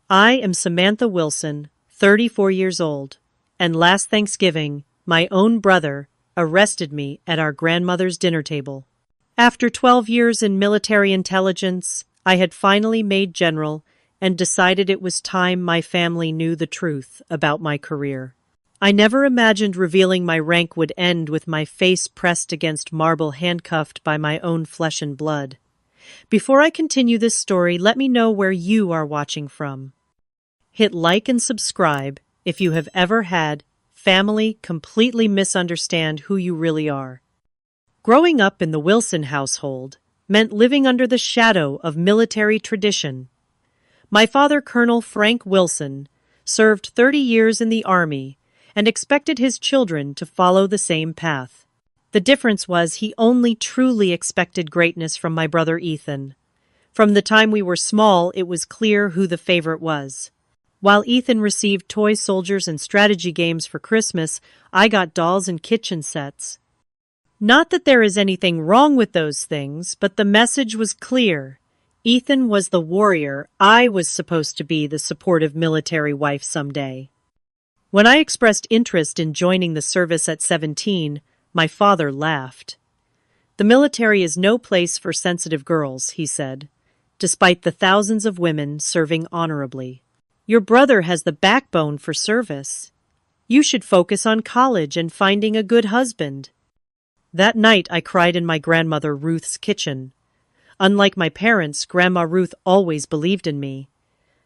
I am Samantha Wilson, 34 years old, and last Thanksgiving, my own brother arrested me at our grandmother's dinner table. After 12 years in military intelligence, I had finally made general and decided it was time my family knew the truth about my career. I never imagined revealing my rank would end with my face pressed against marble, handcuffed by my own flesh and blood. Before I continue this story, let me know where you are watching from. Hit like and subscribe if you have ever had family completely misunderstand who you really are. Growing up in the Wilson household meant living under the shadow of military tradition. My father, Colonel Frank Wilson, served 30 years in the Army and expected his children to follow the same path. The difference was he only truly expected greatness from my brother Ethan. From the time we were small, it was clear who the favorite was. While Ethan received toy soldiers and strategy games for Christmas, I got dolls and kitchen sets. Not that there is anything wrong with those things, but the message was clear. Ethan was the warrior. I was supposed to be the supportive military wife someday. When I expressed interest in joining the service at 17, my father laughed. "The military is no place for sensitive girls," he said, despite the thousands of women serving honorably. "Your brother has the backbone for service. You should focus on college and finding a good husband." That night I cried in my grandmother Ruth's kitchen. Unlike my parents, Grandma Ruth always believed in me.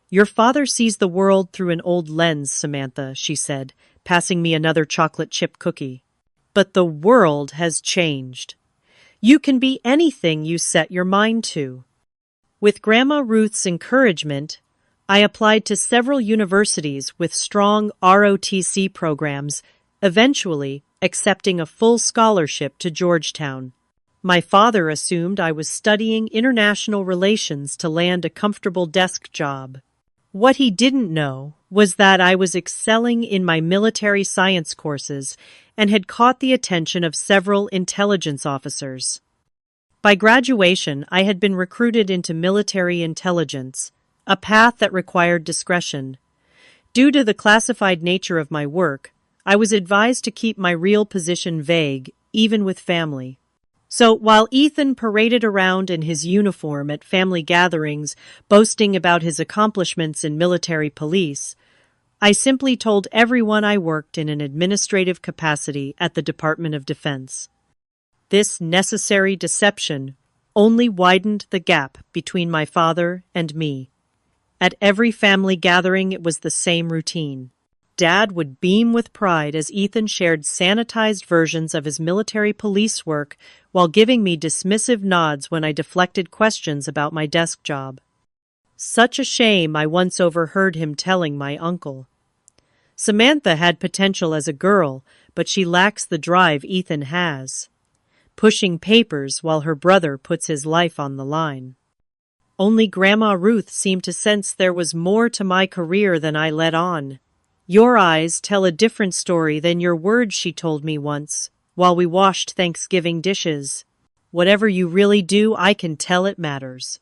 "Your father sees the world through an old lens, Samantha," she said, passing me another chocolate chip cookie. "But the world has changed. You can be anything you set your mind to." With Grandma Ruth's encouragement, I applied to several universities with strong ROTC programs, eventually accepting a full scholarship to Georgetown. My father assumed I was studying international relations to land a comfortable desk job. What he didn't know was that I was excelling in my military science courses and had caught the attention of several intelligence officers. By graduation, I had been recruited into military intelligence, a path that required discretion. Due to the classified nature of my work, I was advised to keep my real position vague, even with family. So while Ethan paraded around in his uniform at family gatherings, boasting about his accomplishments in military police, I simply told everyone I worked in an administrative capacity at the Department of Defense. This necessary deception only widened the gap between my father and me. At every family gathering, it was the same routine. Dad would beam with pride as Ethan shared sanitized versions of his military police work while giving me dismissive nods when I deflected questions about my desk job. Such a shame, I once overheard him telling my uncle. "Samantha had potential as a girl, but she lacks the drive Ethan has. Pushing papers while her brother puts his life on the line." Only Grandma Ruth seemed to sense there was more to my career than I let on. "Your eyes tell a different story than your words," she told me once, while we washed Thanksgiving dishes. "Whatever you really do, I can tell it matters."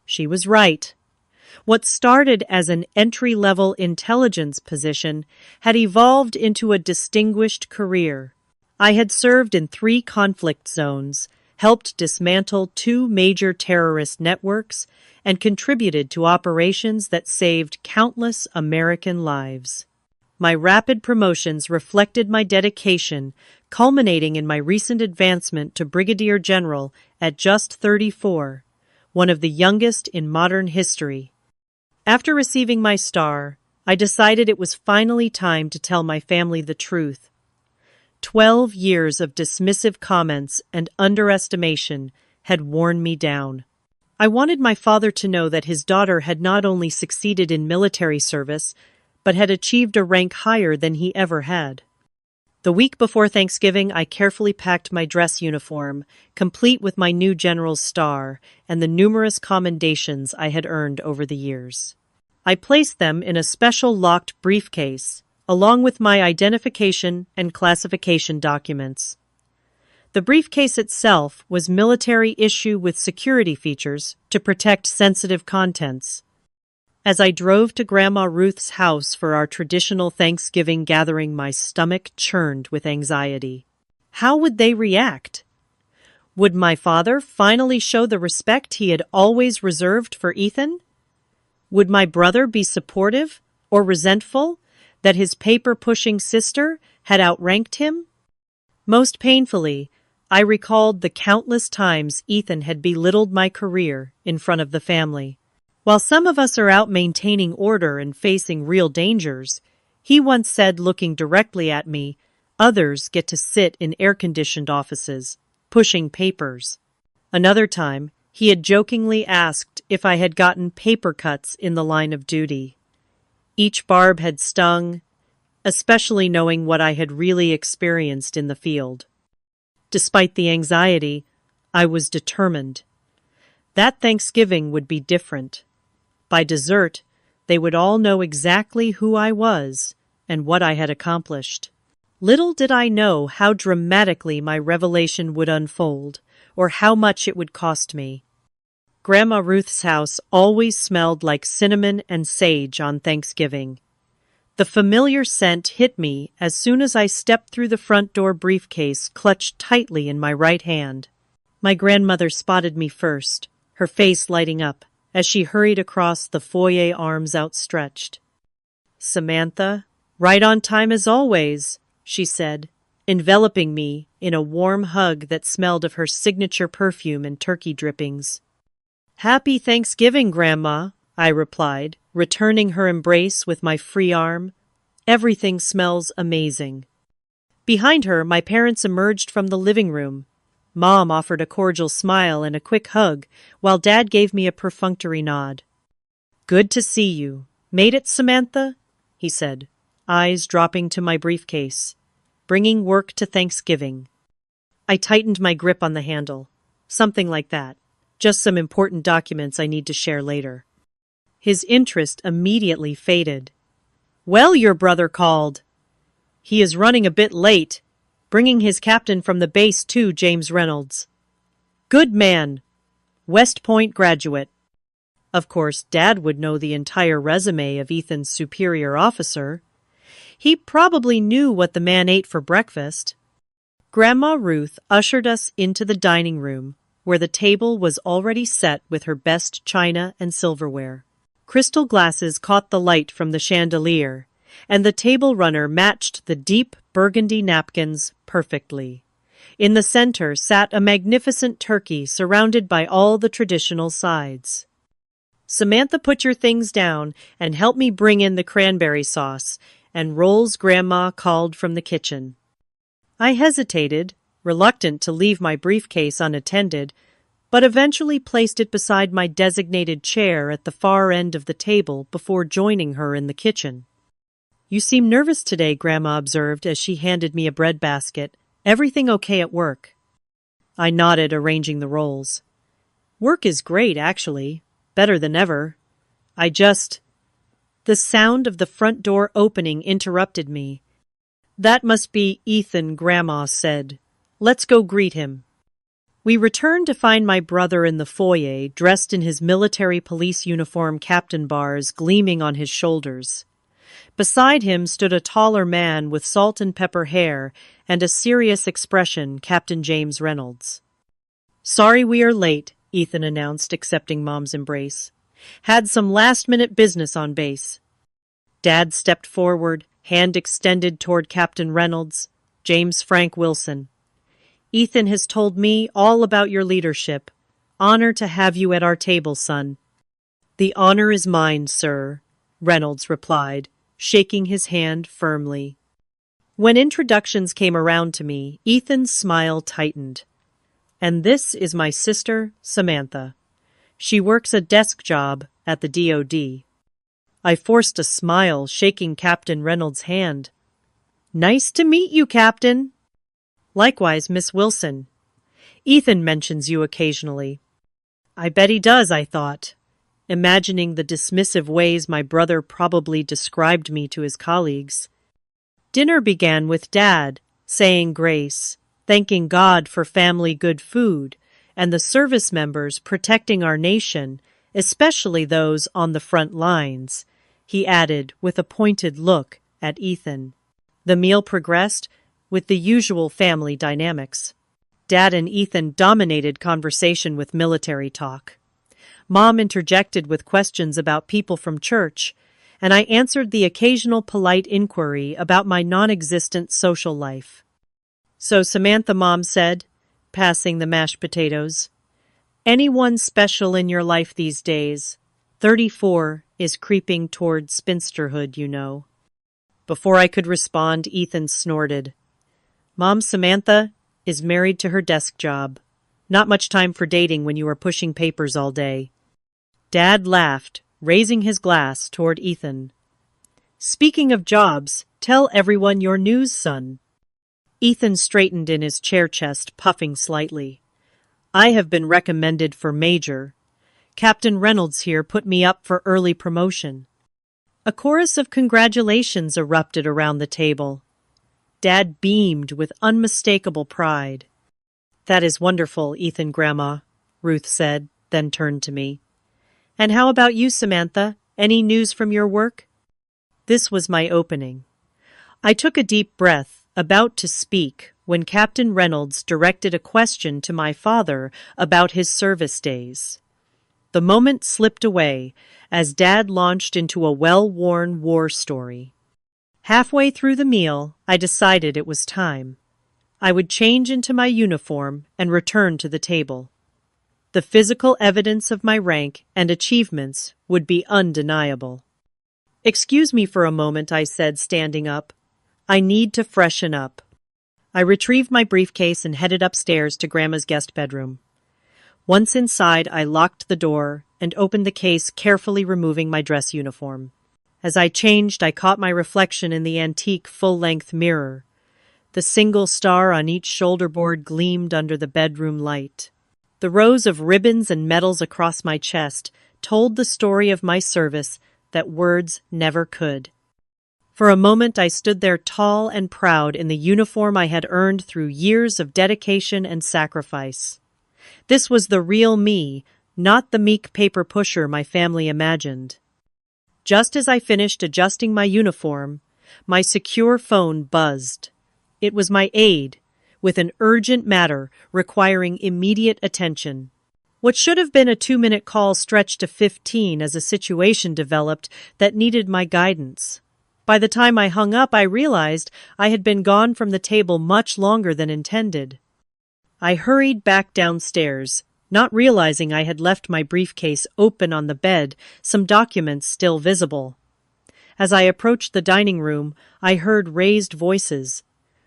She was right. What started as an entry-level intelligence position had evolved into a distinguished career. I had served in 3 conflict zones, helped dismantle 2 major terrorist networks, and contributed to operations that saved countless American lives. My rapid promotions reflected my dedication, culminating in my recent advancement to Brigadier General at just 34, one of the youngest in modern history. After receiving my star, I decided it was finally time to tell my family the truth. 12 years of dismissive comments and underestimation had worn me down. I wanted my father to know that his daughter had not only succeeded in military service, but had achieved a rank higher than he ever had. The week before Thanksgiving, I carefully packed my dress uniform, complete with my new general's star and the numerous commendations I had earned over the years. I placed them in a special locked briefcase, along with my identification and classification documents. The briefcase itself was military issue with security features to protect sensitive contents. As I drove to Grandma Ruth's house for our traditional Thanksgiving gathering, my stomach churned with anxiety. How would they react? Would my father finally show the respect he had always reserved for Ethan? Would my brother be supportive or resentful that his paper-pushing sister had outranked him? Most painfully, I recalled the countless times Ethan had belittled my career in front of the family. While some of us are out maintaining order and facing real dangers, he once said, looking directly at me, others get to sit in air-conditioned offices, pushing papers. Another time, he had jokingly asked if I had gotten paper cuts in the line of duty. Each barb had stung, especially knowing what I had really experienced in the field. Despite the anxiety, I was determined. That Thanksgiving would be different. By dessert, they would all know exactly who I was and what I had accomplished. Little did I know how dramatically my revelation would unfold, or how much it would cost me. Grandma Ruth's house always smelled like cinnamon and sage on Thanksgiving. The familiar scent hit me as soon as I stepped through the front door, briefcase clutched tightly in my right hand. My grandmother spotted me first, her face lighting up as she hurried across the foyer, arms outstretched. "Samantha, right on time as always," she said, enveloping me in a warm hug that smelled of her signature perfume and turkey drippings. "Happy Thanksgiving, Grandma," I replied, returning her embrace with my free arm. "Everything smells amazing." Behind her, my parents emerged from the living room. Mom offered a cordial smile and a quick hug, while Dad gave me a perfunctory nod. "Good to see you. Made it, Samantha?" he said, eyes dropping to my briefcase. "Bringing work to Thanksgiving." I tightened my grip on the handle. "Something like that. Just some important documents I need to share later." His interest immediately faded. "Well, your brother called. He is running a bit late, bringing his captain from the base too, James Reynolds. Good man. West Point graduate." Of course, Dad would know the entire resume of Ethan's superior officer. He probably knew what the man ate for breakfast. Grandma Ruth ushered us into the dining room, where the table was already set with her best china and silverware. Crystal glasses caught the light from the chandelier, and the table runner matched the deep burgundy napkins perfectly. In the center sat a magnificent turkey surrounded by all the traditional sides. "Samantha, put your things down and help me bring in the cranberry sauce and rolls," Grandma called from the kitchen. I hesitated, reluctant to leave my briefcase unattended, but eventually placed it beside my designated chair at the far end of the table before joining her in the kitchen. "You seem nervous today," Grandma observed as she handed me a bread basket. "Everything okay at work?" I nodded, arranging the rolls. "Work is great, actually. Better than ever. The sound of the front door opening interrupted me. "That must be Ethan," Grandma said. "Let's go greet him." We returned to find my brother in the foyer, dressed in his military police uniform, captain bars gleaming on his shoulders. Beside him stood a taller man with salt and pepper hair and a serious expression, Captain James Reynolds. "Sorry we are late," Ethan announced, accepting Mom's embrace. "Had some last-minute business on base." Dad stepped forward, hand extended toward Captain Reynolds. "James Frank Wilson. Ethan has told me all about your leadership. Honor to have you at our table, son." "The honor is mine, sir," Reynolds replied, shaking his hand firmly. When introductions came around to me, Ethan's smile tightened. "And this is my sister, Samantha. She works a desk job at the DoD. I forced a smile, shaking Captain Reynolds' hand. "Nice to meet you, Captain." "Likewise, Miss Wilson. Ethan mentions you occasionally." "I bet he does," I thought, imagining the dismissive ways my brother probably described me to his colleagues. Dinner began with Dad saying grace, thanking God for family good food, and the service members protecting our nation especially those on the front lines," he added with a pointed look at Ethan. The meal progressed with the usual family dynamics. Dad and Ethan dominated conversation with military talk. Mom interjected with questions about people from church, and I answered the occasional polite inquiry about my non-existent social life. "So, Samantha," Mom said, passing the mashed potatoes, "anyone special in your life these days? 34 is creeping toward spinsterhood, you know." Before I could respond, Ethan snorted. "Mom, Samantha is married to her desk job. Not much time for dating when you are pushing papers all day." Dad laughed, raising his glass toward Ethan. "Speaking of jobs, tell everyone your news, son." Ethan straightened in his chair chest, puffing slightly. "I have been recommended for major. Captain Reynolds here put me up for early promotion." A chorus of congratulations erupted around the table. Dad beamed with unmistakable pride. "That is wonderful, Ethan, Grandma," Ruth said, then turned to me. "And how about you, Samantha? Any news from your work?" This was my opening. I took a deep breath, about to speak, when Captain Reynolds directed a question to my father about his service days. The moment slipped away as Dad launched into a well-worn war story. Halfway through the meal, I decided it was time. I would change into my uniform and return to the table. The physical evidence of my rank and achievements would be undeniable. "Excuse me for a moment," I said, standing up. "I need to freshen up." I retrieved my briefcase and headed upstairs to Grandma's guest bedroom. Once inside, I locked the door and opened the case, carefully removing my dress uniform. As I changed, I caught my reflection in the antique full-length mirror. The single star on each shoulder board gleamed under the bedroom light. The rows of ribbons and medals across my chest told the story of my service that words never could. For a moment, I stood there tall and proud in the uniform I had earned through years of dedication and sacrifice. This was the real me, not the meek paper pusher my family imagined. Just as I finished adjusting my uniform, my secure phone buzzed. It was my aide, with an urgent matter requiring immediate attention. What should have been a 2-minute call stretched to 15 as a situation developed that needed my guidance. By the time I hung up, I realized I had been gone from the table much longer than intended. I hurried back downstairs, not realizing I had left my briefcase open on the bed, some documents still visible. As I approached the dining room, I heard raised voices.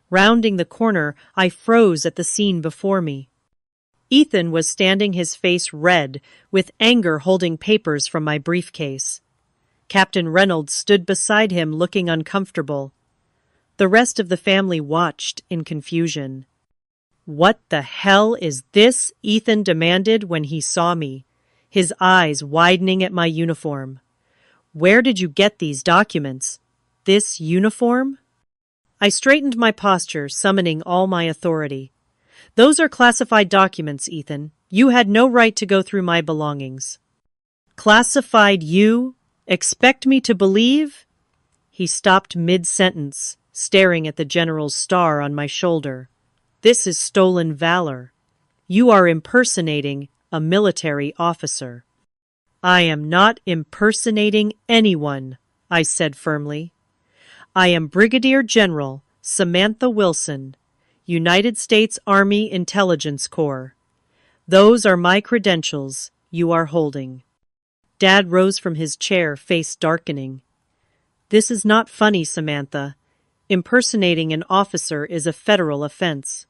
Rounding the corner, I froze at the scene before me. Ethan was standing, his face red, with anger, holding papers from my briefcase. Captain Reynolds stood beside him, looking uncomfortable. The rest of the family watched in confusion. "What the hell is this?" Ethan demanded when he saw me, his eyes widening at my uniform. "Where did you get these documents? This uniform?" I straightened my posture, summoning all my authority. "Those are classified documents, Ethan. You had no right to go through my belongings." "Classified, you expect me to believe?" He stopped mid-sentence, staring at the general's star on my shoulder. "This is stolen valor. You are impersonating a military officer." "I am not impersonating anyone," I said firmly. "I am Brigadier General Samantha Wilson, United States Army Intelligence Corps. Those are my credentials you are holding." Dad rose from his chair, face darkening. "This is not funny, Samantha. Impersonating an officer is a federal offense."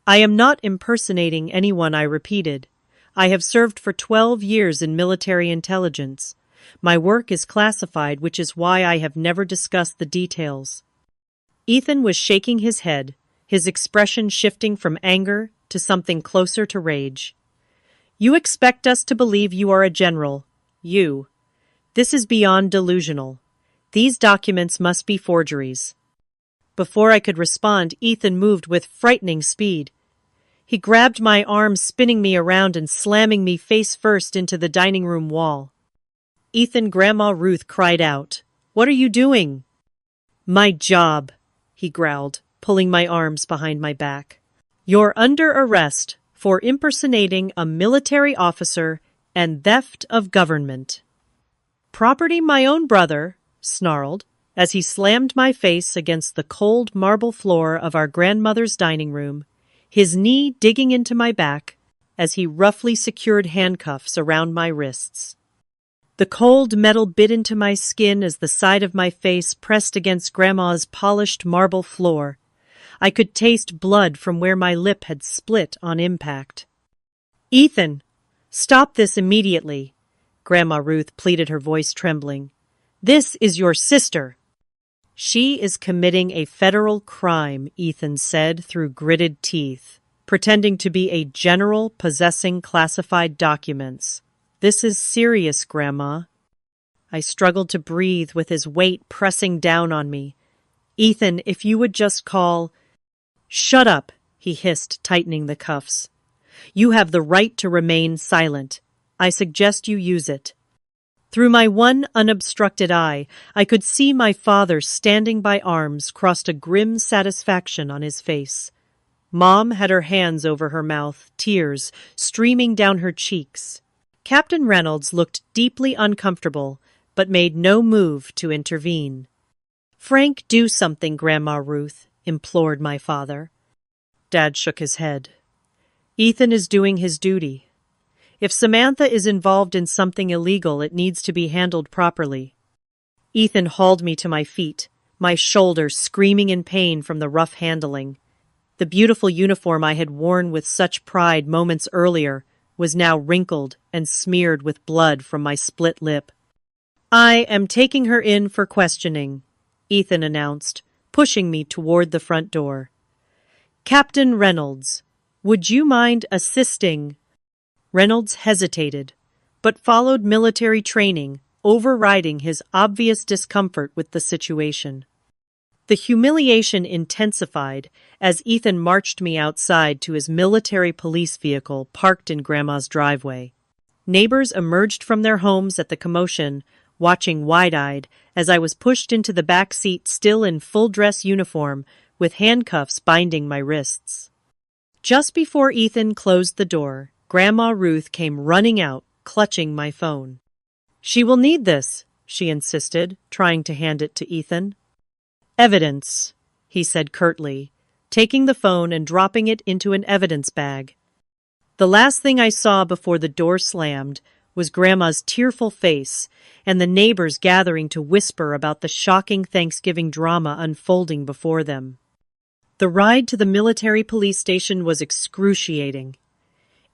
"I am not impersonating anyone," I repeated. "I have served for 12 years in military intelligence. My work is classified, which is why I have never discussed the details." Ethan was shaking his head, his expression shifting from anger to something closer to rage. "You expect us to believe you are a general. You. This is beyond delusional. These documents must be forgeries." Before I could respond, Ethan moved with frightening speed. He grabbed my arm, spinning me around and slamming me face first into the dining room wall. "Ethan," Grandma Ruth cried out. "What are you doing?" "My job," he growled, pulling my arms behind my back. "You're under arrest for impersonating a military officer and theft of government property." "My own brother," snarled, as he slammed my face against the cold marble floor of our grandmother's dining room, his knee digging into my back as he roughly secured handcuffs around my wrists. The cold metal bit into my skin as the side of my face pressed against Grandma's polished marble floor. I could taste blood from where my lip had split on impact. "Ethan, stop this immediately," Grandma Ruth pleaded, her voice trembling. "This is your sister." "She is committing a federal crime," Ethan said through gritted teeth, pretending to be a general possessing classified documents. "This is serious, Grandma." I struggled to breathe with his weight pressing down on me. "Ethan, if you would just call—" "Shut up," he hissed, tightening the cuffs. "You have the right to remain silent. I suggest you use it." Through my one unobstructed eye, I could see my father standing by, arms crossed, a grim satisfaction on his face. Mom had her hands over her mouth, tears streaming down her cheeks. Captain Reynolds looked deeply uncomfortable, but made no move to intervene. "Frank, do something," Grandma Ruth implored my father. Dad shook his head. "Ethan is doing his duty. If Samantha is involved in something illegal, it needs to be handled properly." Ethan hauled me to my feet, my shoulders screaming in pain from the rough handling. The beautiful uniform I had worn with such pride moments earlier was now wrinkled and smeared with blood from my split lip. "I am taking her in for questioning," Ethan announced, pushing me toward the front door. "Captain Reynolds, would you mind assisting?" Reynolds hesitated, but followed military training, overriding his obvious discomfort with the situation. The humiliation intensified as Ethan marched me outside to his military police vehicle parked in Grandma's driveway. Neighbors emerged from their homes at the commotion, watching wide-eyed as I was pushed into the back seat, still in full-dress uniform, with handcuffs binding my wrists. Just before Ethan closed the door, Grandma Ruth came running out, clutching my phone. "She will need this," she insisted, trying to hand it to Ethan. "Evidence," he said curtly, taking the phone and dropping it into an evidence bag. The last thing I saw before the door slammed was Grandma's tearful face and the neighbors gathering to whisper about the shocking Thanksgiving drama unfolding before them. The ride to the military police station was excruciating.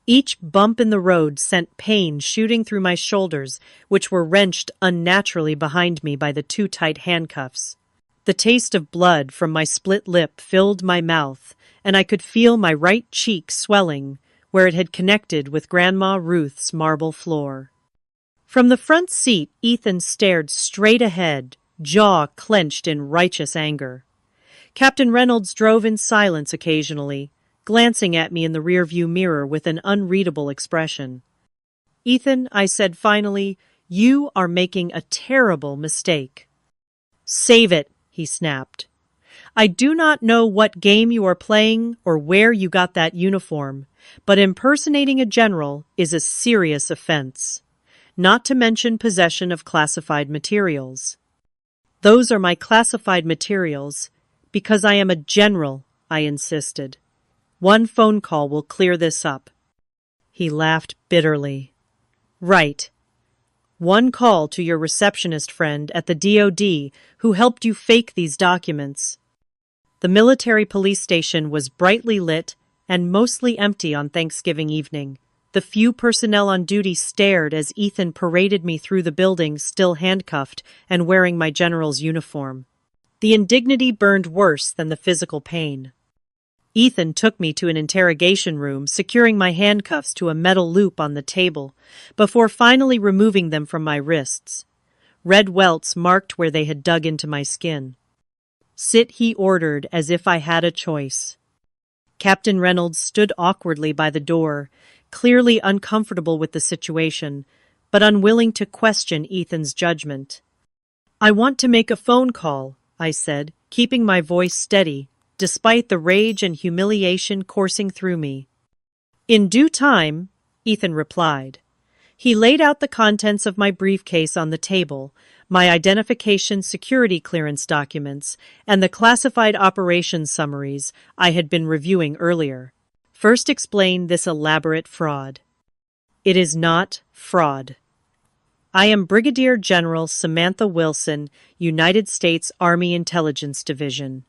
Each bump in the road sent pain shooting through my shoulders, which were wrenched unnaturally behind me by the too tight handcuffs. The taste of blood from my split lip filled my mouth, and I could feel my right cheek swelling where it had connected with Grandma Ruth's marble floor. From the front seat, Ethan stared straight ahead, jaw clenched in righteous anger. Captain Reynolds drove in silence occasionally, glancing at me in the rearview mirror with an unreadable expression. "Ethan," I said finally, "you are making a terrible mistake." "Save it," he snapped. "I do not know what game you are playing or where you got that uniform, but impersonating a general is a serious offense, not to mention possession of classified materials." "Those are my classified materials because I am a general," I insisted. "One phone call will clear this up." He laughed bitterly. "Right. One call to your receptionist friend at the DOD who helped you fake these documents." The military police station was brightly lit and mostly empty on Thanksgiving evening. The few personnel on duty stared as Ethan paraded me through the building, still handcuffed and wearing my general's uniform. The indignity burned worse than the physical pain. Ethan took me to an interrogation room, securing my handcuffs to a metal loop on the table, before finally removing them from my wrists. Red welts marked where they had dug into my skin. "Sit," he ordered, as if I had a choice. Captain Reynolds stood awkwardly by the door, clearly uncomfortable with the situation, but unwilling to question Ethan's judgment. "I want to make a phone call," I said, keeping my voice steady, despite the rage and humiliation coursing through me. "In due time," Ethan replied. He laid out the contents of my briefcase on the table, my identification security clearance documents, and the classified operations summaries I had been reviewing earlier. "First explain this elaborate fraud." "It is not fraud. I am Brigadier General Samantha Wilson, United States Army Intelligence Division.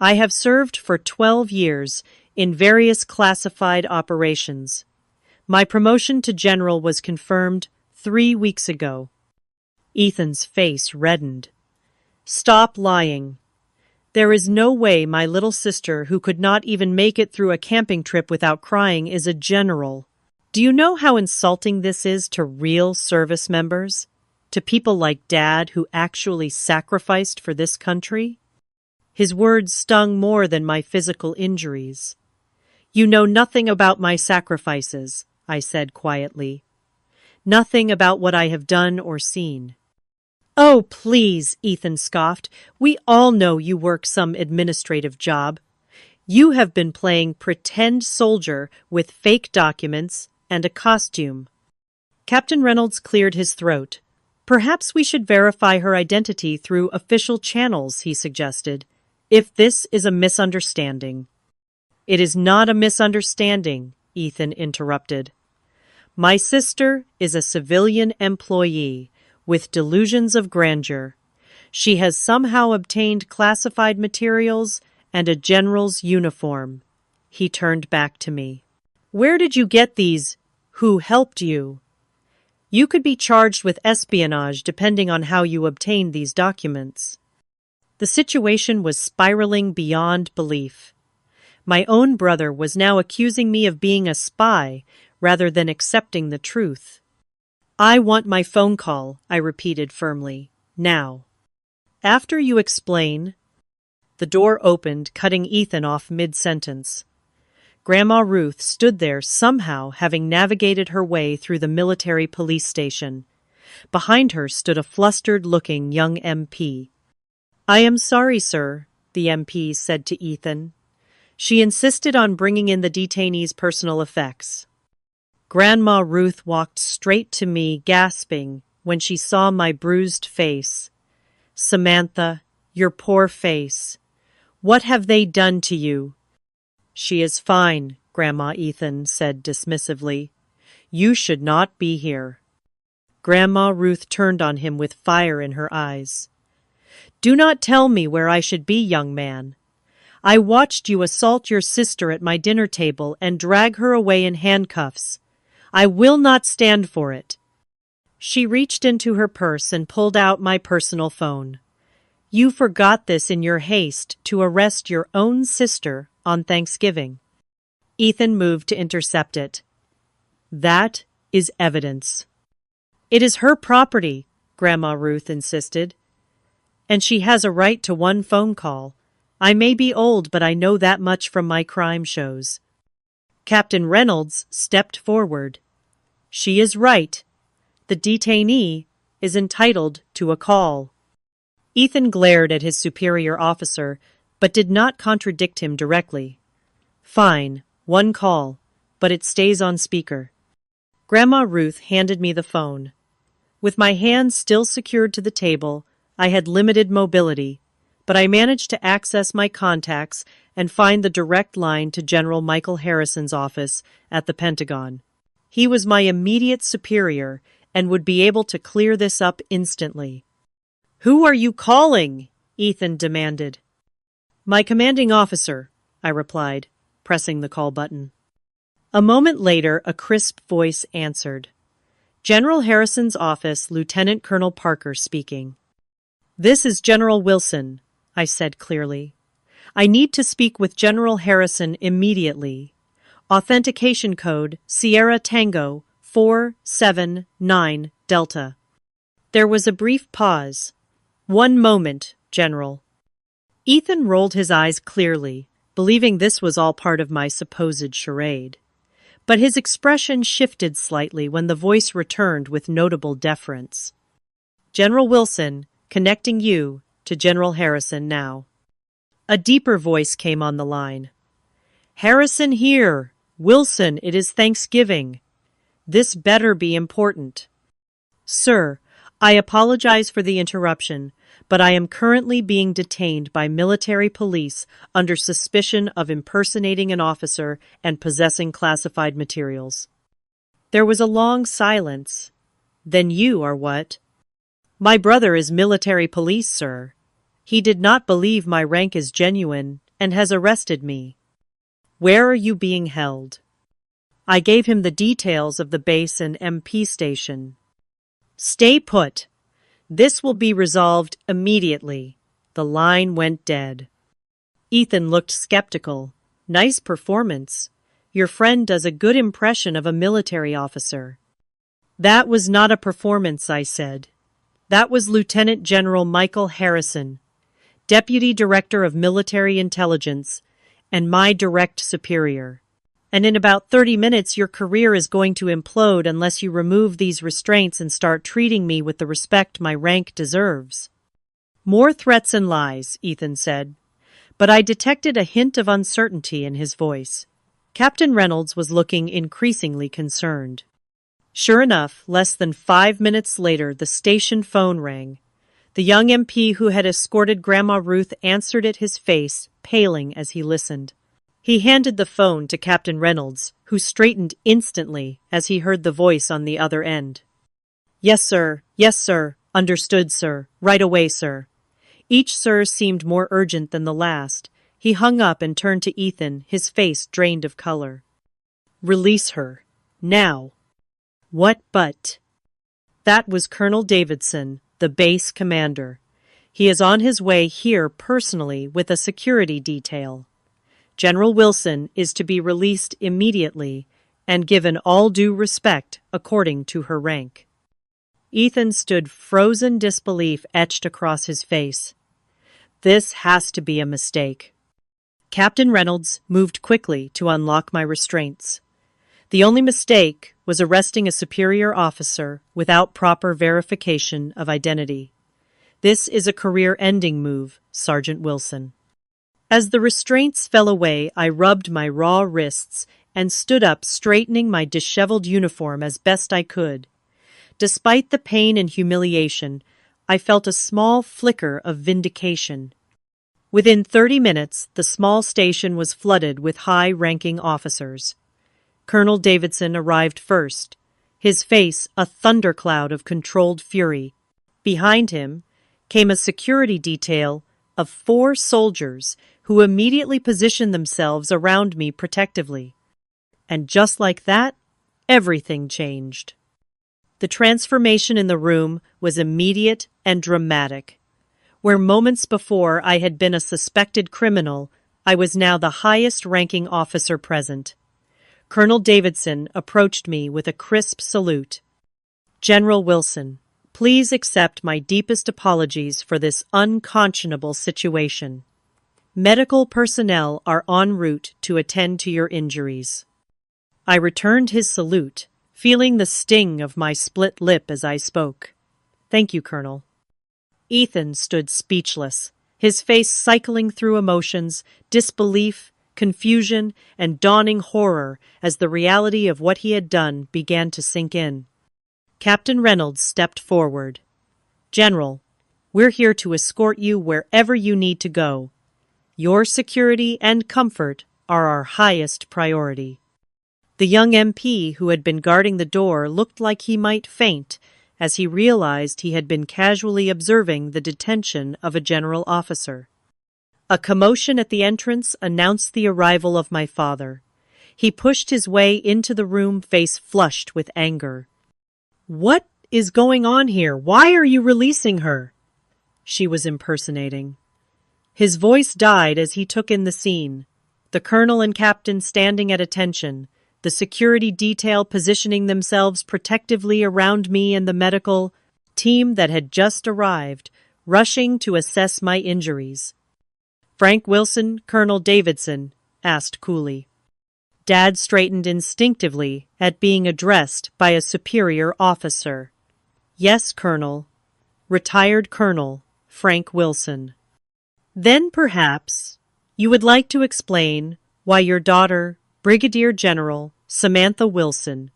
I have served for 12 years in various classified operations. My promotion to general was confirmed 3 weeks ago." Ethan's face reddened. "Stop lying. There is no way my little sister, who could not even make it through a camping trip without crying, is a general. Do you know how insulting this is to real service members? To people like Dad who actually sacrificed for this country?" His words stung more than my physical injuries. "You know nothing about my sacrifices," I said quietly. "Nothing about what I have done or seen." "Oh, please," Ethan scoffed. "We all know you work some administrative job. You have been playing pretend soldier with fake documents and a costume." Captain Reynolds cleared his throat. "Perhaps we should verify her identity through official channels," he suggested, "if this is a misunderstanding." "It is not a misunderstanding," Ethan interrupted. "My sister is a civilian employee with delusions of grandeur. She has somehow obtained classified materials and a general's uniform." He turned back to me. "Where did you get these? Who helped you? You could be charged with espionage depending on how you obtained these documents." The situation was spiraling beyond belief. My own brother was now accusing me of being a spy rather than accepting the truth. "I want my phone call," I repeated firmly. "Now." "After you explain." The door opened, cutting Ethan off mid-sentence. Grandma Ruth stood there, somehow having navigated her way through the military police station. Behind her stood a flustered-looking young MP. "I am sorry, sir," the MP said to Ethan. She insisted on bringing in the detainee's personal effects. Grandma Ruth walked straight to me, gasping, when she saw my bruised face. "Samantha, your poor face. What have they done to you?" "She is fine," Grandma Ethan said dismissively. "You should not be here." Grandma Ruth turned on him with fire in her eyes. "Do not tell me where I should be, young man. I watched you assault your sister at my dinner table and drag her away in handcuffs. I will not stand for it." She reached into her purse and pulled out my personal phone. "You forgot this in your haste to arrest your own sister on Thanksgiving." Ethan moved to intercept it. "That is evidence." "It is her property," Grandma Ruth insisted. "And she has a right to one phone call. I may be old, but I know that much from my crime shows." Captain Reynolds stepped forward. "She is right. The detainee is entitled to a call." Ethan glared at his superior officer, but did not contradict him directly. "Fine, one call, but it stays on speaker." Grandma Ruth handed me the phone. With my hands still secured to the table, I had limited mobility, but I managed to access my contacts and find the direct line to General Michael Harrison's office at the Pentagon. He was my immediate superior and would be able to clear this up instantly. "Who are you calling?" Ethan demanded. "My commanding officer," I replied, pressing the call button. A moment later, a crisp voice answered. "General Harrison's office, Lieutenant Colonel Parker speaking." "This is General Wilson," I said clearly. "I need to speak with General Harrison immediately. Authentication code Sierra Tango 479 Delta." There was a brief pause. "One moment, General." Ethan rolled his eyes clearly, believing this was all part of my supposed charade. But his expression shifted slightly when the voice returned with notable deference. "General Wilson, connecting you to General Harrison now." A deeper voice came on the line. "Harrison here. Wilson, it is Thanksgiving. This better be important." "Sir, I apologize for the interruption, but I am currently being detained by military police under suspicion of impersonating an officer and possessing classified materials." There was a long silence. "Then you are what?" "My brother is military police, sir. He did not believe my rank is genuine and has arrested me." "Where are you being held?" I gave him the details of the base and MP station. "Stay put. This will be resolved immediately." The line went dead. Ethan looked skeptical. "Nice performance. Your friend does a good impression of a military officer." "That was not a performance," I said. "That was Lieutenant General Michael Harrison, Deputy Director of Military Intelligence, and my direct superior. And in about 30 minutes your career is going to implode unless you remove these restraints and start treating me with the respect my rank deserves." "More threats and lies," Ethan said, but I detected a hint of uncertainty in his voice. Captain Reynolds was looking increasingly concerned. Sure enough, less than 5 minutes later the station phone rang. The young MP who had escorted Grandma Ruth answered it, his face paling as he listened. He handed the phone to Captain Reynolds, who straightened instantly as he heard the voice on the other end. Yes, sir. Understood, sir. Right away, sir." Each "sir" seemed more urgent than the last. He hung up and turned to Ethan, his face drained of color. "Release her. Now." "What but?" "That was Colonel Davidson, the base commander. He is on his way here personally with a security detail. General Wilson is to be released immediately and given all due respect according to her rank." Ethan stood, frozen disbelief etched across his face. "This has to be a mistake." Captain Reynolds moved quickly to unlock my restraints. "The only mistake was arresting a superior officer without proper verification of identity. This is a career-ending move, Sergeant Wilson." As the restraints fell away, I rubbed my raw wrists and stood up, straightening my disheveled uniform as best I could. Despite the pain and humiliation, I felt a small flicker of vindication. Within 30 minutes, the small station was flooded with high-ranking officers. Colonel Davidson arrived first, his face a thundercloud of controlled fury. Behind him came a security detail of 4 soldiers who immediately positioned themselves around me protectively. And just like that, everything changed. The transformation in the room was immediate and dramatic. Where moments before I had been a suspected criminal, I was now the highest-ranking officer present. Colonel Davidson approached me with a crisp salute. "General Wilson, please accept my deepest apologies for this unconscionable situation. Medical personnel are en route to attend to your injuries." I returned his salute, feeling the sting of my split lip as I spoke. "Thank you, Colonel." Ethan stood speechless, his face cycling through emotions, disbelief, confusion, and dawning horror as the reality of what he had done began to sink in. Captain Reynolds stepped forward. "General, we're here to escort you wherever you need to go. Your security and comfort are our highest priority." The young MP who had been guarding the door looked like he might faint as he realized he had been casually observing the detention of a general officer. A commotion at the entrance announced the arrival of my father. He pushed his way into the room, face flushed with anger. "What is going on here? Why are you releasing her?" She was impersonating. His voice died as he took in the scene. The colonel and captain standing at attention, the security detail positioning themselves protectively around me, and the medical team that had just arrived, rushing to assess my injuries. Frank Wilson, Colonel Davidson asked coolly. Dad straightened instinctively at being addressed by a superior officer. Yes, Colonel. Retired Colonel Frank Wilson. Then perhaps you would like to explain why your daughter, Brigadier General Samantha Wilson,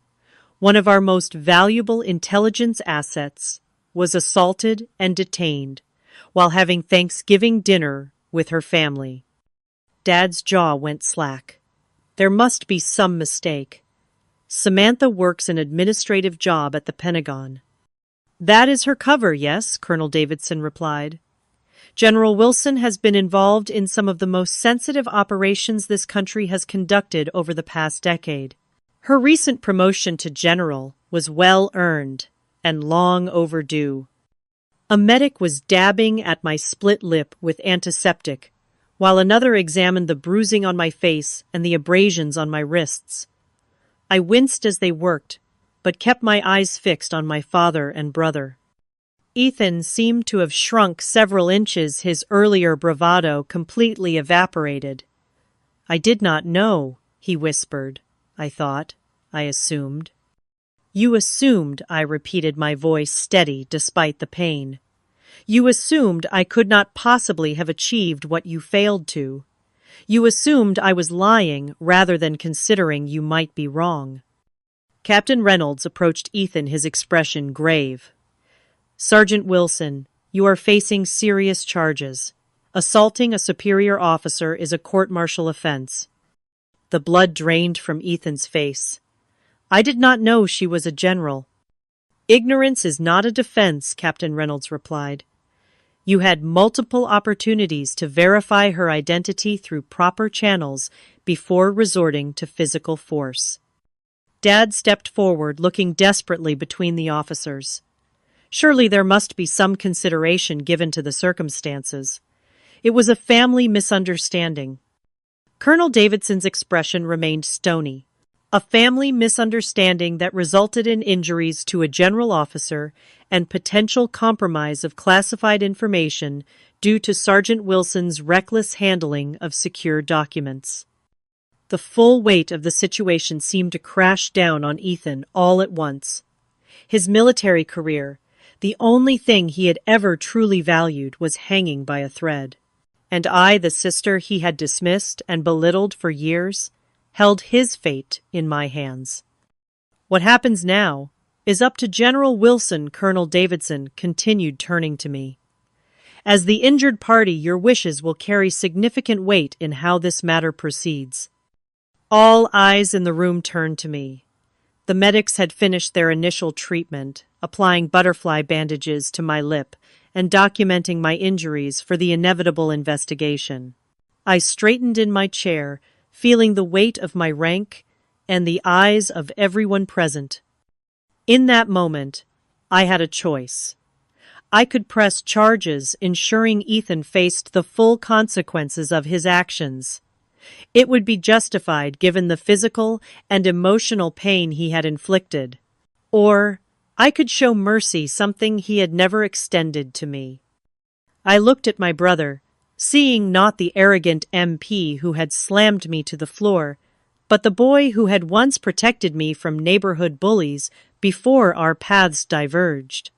one of our most valuable intelligence assets, was assaulted and detained while having Thanksgiving dinner with her family. Dad's jaw went slack. There must be some mistake. Samantha works an administrative job at the Pentagon. That is her cover, yes, Colonel Davidson replied. General Wilson has been involved in some of the most sensitive operations this country has conducted over the past decade. Her recent promotion to general was well earned and long overdue. A medic was dabbing at my split lip with antiseptic, while another examined the bruising on my face and the abrasions on my wrists. I winced as they worked, but kept my eyes fixed on my father and brother. Ethan seemed to have shrunk several inches, his earlier bravado completely evaporated. I did not know, he whispered. I thought. I assumed. You assumed, I repeated, my voice steady despite the pain. You assumed I could not possibly have achieved what you failed to. You assumed I was lying rather than considering you might be wrong. Captain Reynolds approached Ethan, his expression grave. Sergeant Wilson, you are facing serious charges. Assaulting a superior officer is a court-martial offense. The blood drained from Ethan's face. I did not know she was a general. Ignorance is not a defense, Captain Reynolds replied. You had multiple opportunities to verify her identity through proper channels before resorting to physical force. Dad stepped forward, looking desperately between the officers. Surely there must be some consideration given to the circumstances. It was a family misunderstanding. Colonel Davidson's expression remained stony. A family misunderstanding that resulted in injuries to a general officer and potential compromise of classified information due to Sergeant Wilson's reckless handling of secure documents. The full weight of the situation seemed to crash down on Ethan all at once. His military career, the only thing he had ever truly valued, was hanging by a thread. And I, the sister he had dismissed and belittled for years, held his fate in my hands. What happens now is up to General Wilson, Colonel Davidson continued, turning to me. As the injured party, your wishes will carry significant weight in how this matter proceeds. All eyes in the room turned to me. The medics had finished their initial treatment, applying butterfly bandages to my lip and documenting my injuries for the inevitable investigation. I straightened in my chair, feeling the weight of my rank and the eyes of everyone present. In that moment, I had a choice. I could press charges, ensuring Ethan faced the full consequences of his actions. It would be justified given the physical and emotional pain he had inflicted. Or I could show mercy, something he had never extended to me. I looked at my brother, seeing not the arrogant MP who had slammed me to the floor, but the boy who had once protected me from neighborhood bullies before our paths diverged.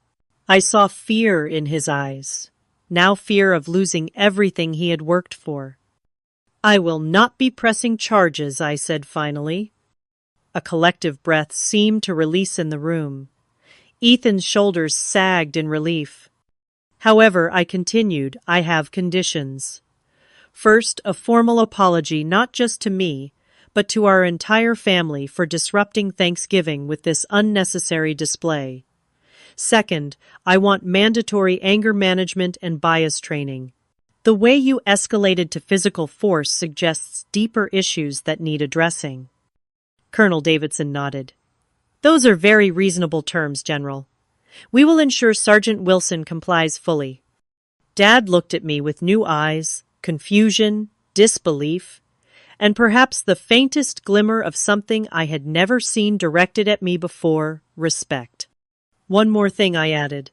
I saw fear in his eyes, now fear of losing everything he had worked for. I will not be pressing charges, I said finally. A collective breath seemed to release in the room. Ethan's shoulders sagged in relief. However, I continued, I have conditions. First, a formal apology not just to me, but to our entire family for disrupting Thanksgiving with this unnecessary display. Second, I want mandatory anger management and bias training. The way you escalated to physical force suggests deeper issues that need addressing. Colonel Davidson nodded. Those are very reasonable terms, General. We will ensure Sergeant Wilson complies fully. Dad looked at me with new eyes, confusion, disbelief, and perhaps the faintest glimmer of something I had never seen directed at me before, respect. One more thing, I added.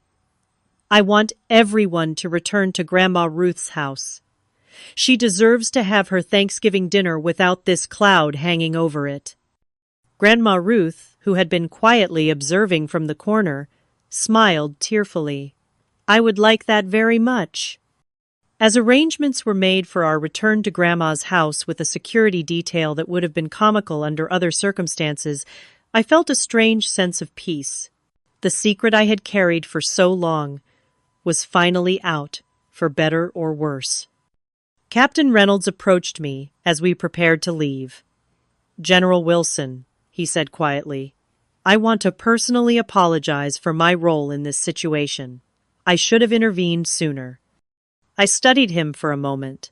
I want everyone to return to Grandma Ruth's house. She deserves to have her Thanksgiving dinner without this cloud hanging over it. Grandma Ruth, who had been quietly observing from the corner, smiled tearfully. I would like that very much. As arrangements were made for our return to Grandma's house with a security detail that would have been comical under other circumstances, I felt a strange sense of peace. The secret I had carried for so long was finally out, for better or worse. Captain Reynolds approached me as we prepared to leave. "General Wilson," he said quietly, "I want to personally apologize for my role in this situation. I should have intervened sooner." I studied him for a moment.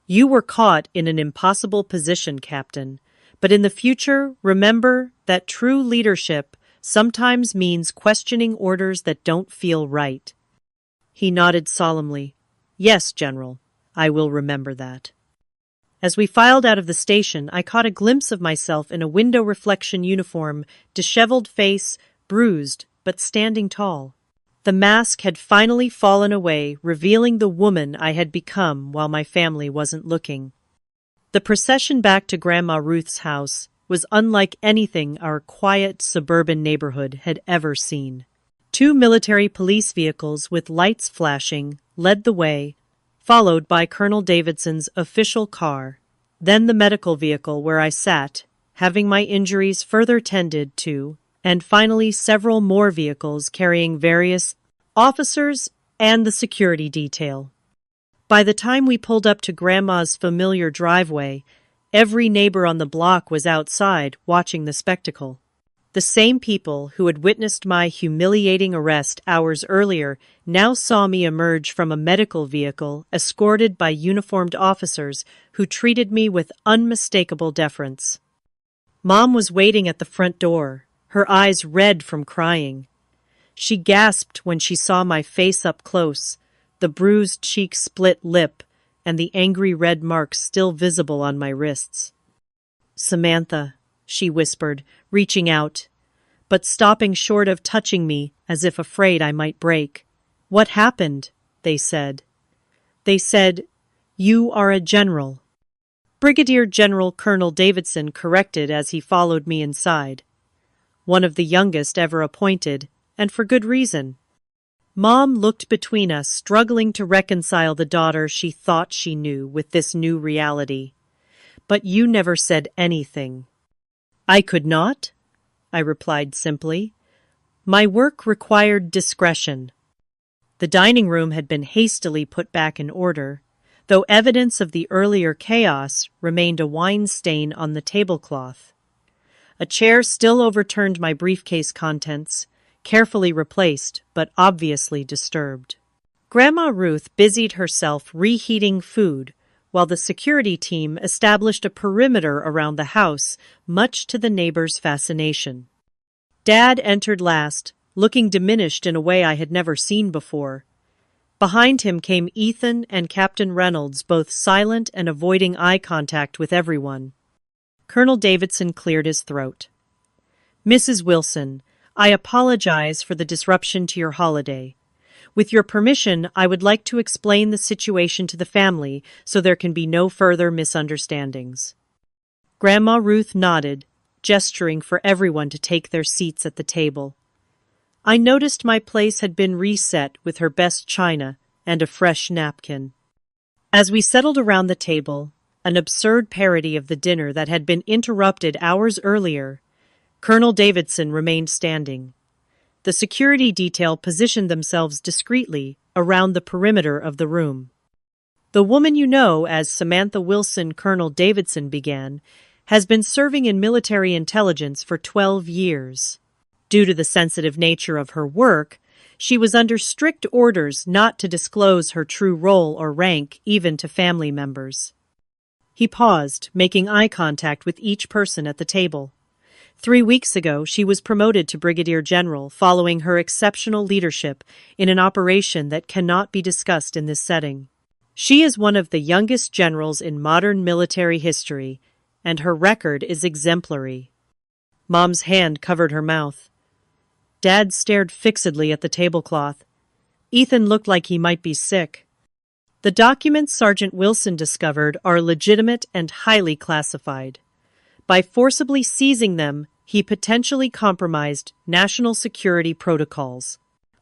"You were caught in an impossible position, Captain, but in the future, remember that true leadership sometimes means questioning orders that don't feel right." He nodded solemnly. "Yes, General, I will remember that." As we filed out of the station, I caught a glimpse of myself in a window reflection uniform, disheveled face, bruised, but standing tall. The mask had finally fallen away, revealing the woman I had become while my family wasn't looking. The procession back to Grandma Ruth's house was unlike anything our quiet suburban neighborhood had ever seen. 2 military police vehicles with lights flashing led the way, followed by Colonel Davidson's official car, then the medical vehicle where I sat, having my injuries further tended to, and finally several more vehicles carrying various officers and the security detail. By the time we pulled up to Grandma's familiar driveway, every neighbor on the block was outside watching the spectacle. The same people who had witnessed my humiliating arrest hours earlier now saw me emerge from a medical vehicle escorted by uniformed officers who treated me with unmistakable deference. Mom was waiting at the front door, her eyes red from crying. She gasped when she saw my face up close, the bruised cheek, split lip, and the angry red marks still visible on my wrists. "Samantha," she whispered, reaching out, but stopping short of touching me as if afraid I might break. "What happened?" they said. "They said, you are a general." Brigadier General Colonel Davidson corrected as he followed me inside. One of the youngest ever appointed, and for good reason. Mom looked between us, struggling to reconcile the daughter she thought she knew with this new reality. "But you never said anything." "I could not," I replied simply. "My work required discretion." The dining room had been hastily put back in order, though evidence of the earlier chaos remained a wine stain on the tablecloth. A chair still overturned my briefcase contents, carefully replaced but obviously disturbed. Grandma Ruth busied herself reheating food, while the security team established a perimeter around the house, much to the neighbors' fascination. Dad entered last, looking diminished in a way I had never seen before. Behind him came Ethan and Captain Reynolds, both silent and avoiding eye contact with everyone. Colonel Davidson cleared his throat. "Mrs. Wilson, I apologize for the disruption to your holiday. With your permission, I would like to explain the situation to the family so there can be no further misunderstandings." Grandma Ruth nodded, gesturing for everyone to take their seats at the table. I noticed my place had been reset with her best china and a fresh napkin. As we settled around the table, an absurd parody of the dinner that had been interrupted hours earlier, Colonel Davidson remained standing. The security detail positioned themselves discreetly around the perimeter of the room. "The woman you know as Samantha Wilson," Colonel Davidson began, "has been serving in military intelligence for 12 years. Due to the sensitive nature of her work, she was under strict orders not to disclose her true role or rank even to family members." He paused, making eye contact with each person at the table. 3 weeks ago, she was promoted to Brigadier General following her exceptional leadership in an operation that cannot be discussed in this setting. She is one of the youngest generals in modern military history, and her record is exemplary. Mom's hand covered her mouth. Dad stared fixedly at the tablecloth. Ethan looked like he might be sick. The documents Sergeant Wilson discovered are legitimate and highly classified. By forcibly seizing them, he potentially compromised national security protocols.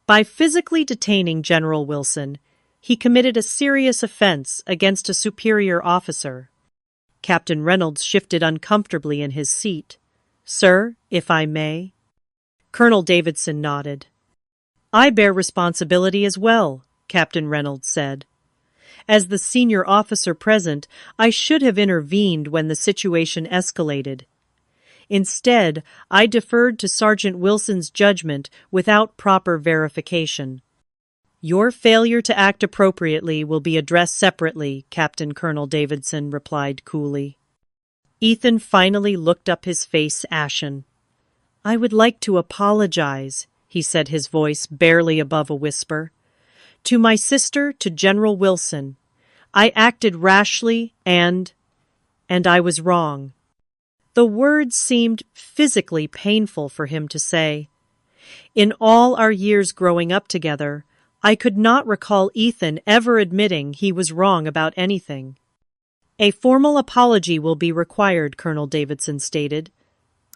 By physically detaining General Wilson, he committed a serious offense against a superior officer. Captain Reynolds shifted uncomfortably in his seat. "Sir, if I may?" Colonel Davidson nodded. "I bear responsibility as well," Captain Reynolds said. "As the senior officer present, I should have intervened when the situation escalated. Instead, I deferred to Sergeant Wilson's judgment without proper verification." "Your failure to act appropriately will be addressed separately," Captain Colonel Davidson replied coolly. Ethan finally looked up, his face ashen. "I would like to apologize," he said, his voice barely above a whisper. "To my sister, to General Wilson. I acted rashly and I was wrong." The words seemed physically painful for him to say. In all our years growing up together, I could not recall Ethan ever admitting he was wrong about anything. "A formal apology will be required," Colonel Davidson stated.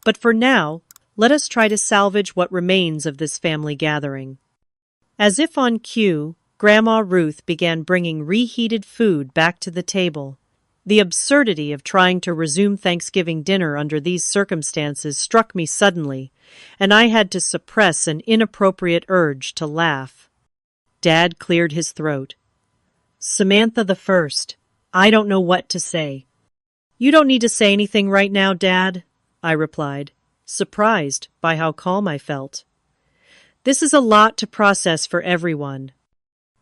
"But for now, let us try to salvage what remains of this family gathering." As if on cue, Grandma Ruth began bringing reheated food back to the table. The absurdity of trying to resume Thanksgiving dinner under these circumstances struck me suddenly, and I had to suppress an inappropriate urge to laugh. Dad cleared his throat. "Samantha the First, I don't know what to say." "You don't need to say anything right now, Dad," I replied, surprised by how calm I felt. "This is a lot to process for everyone."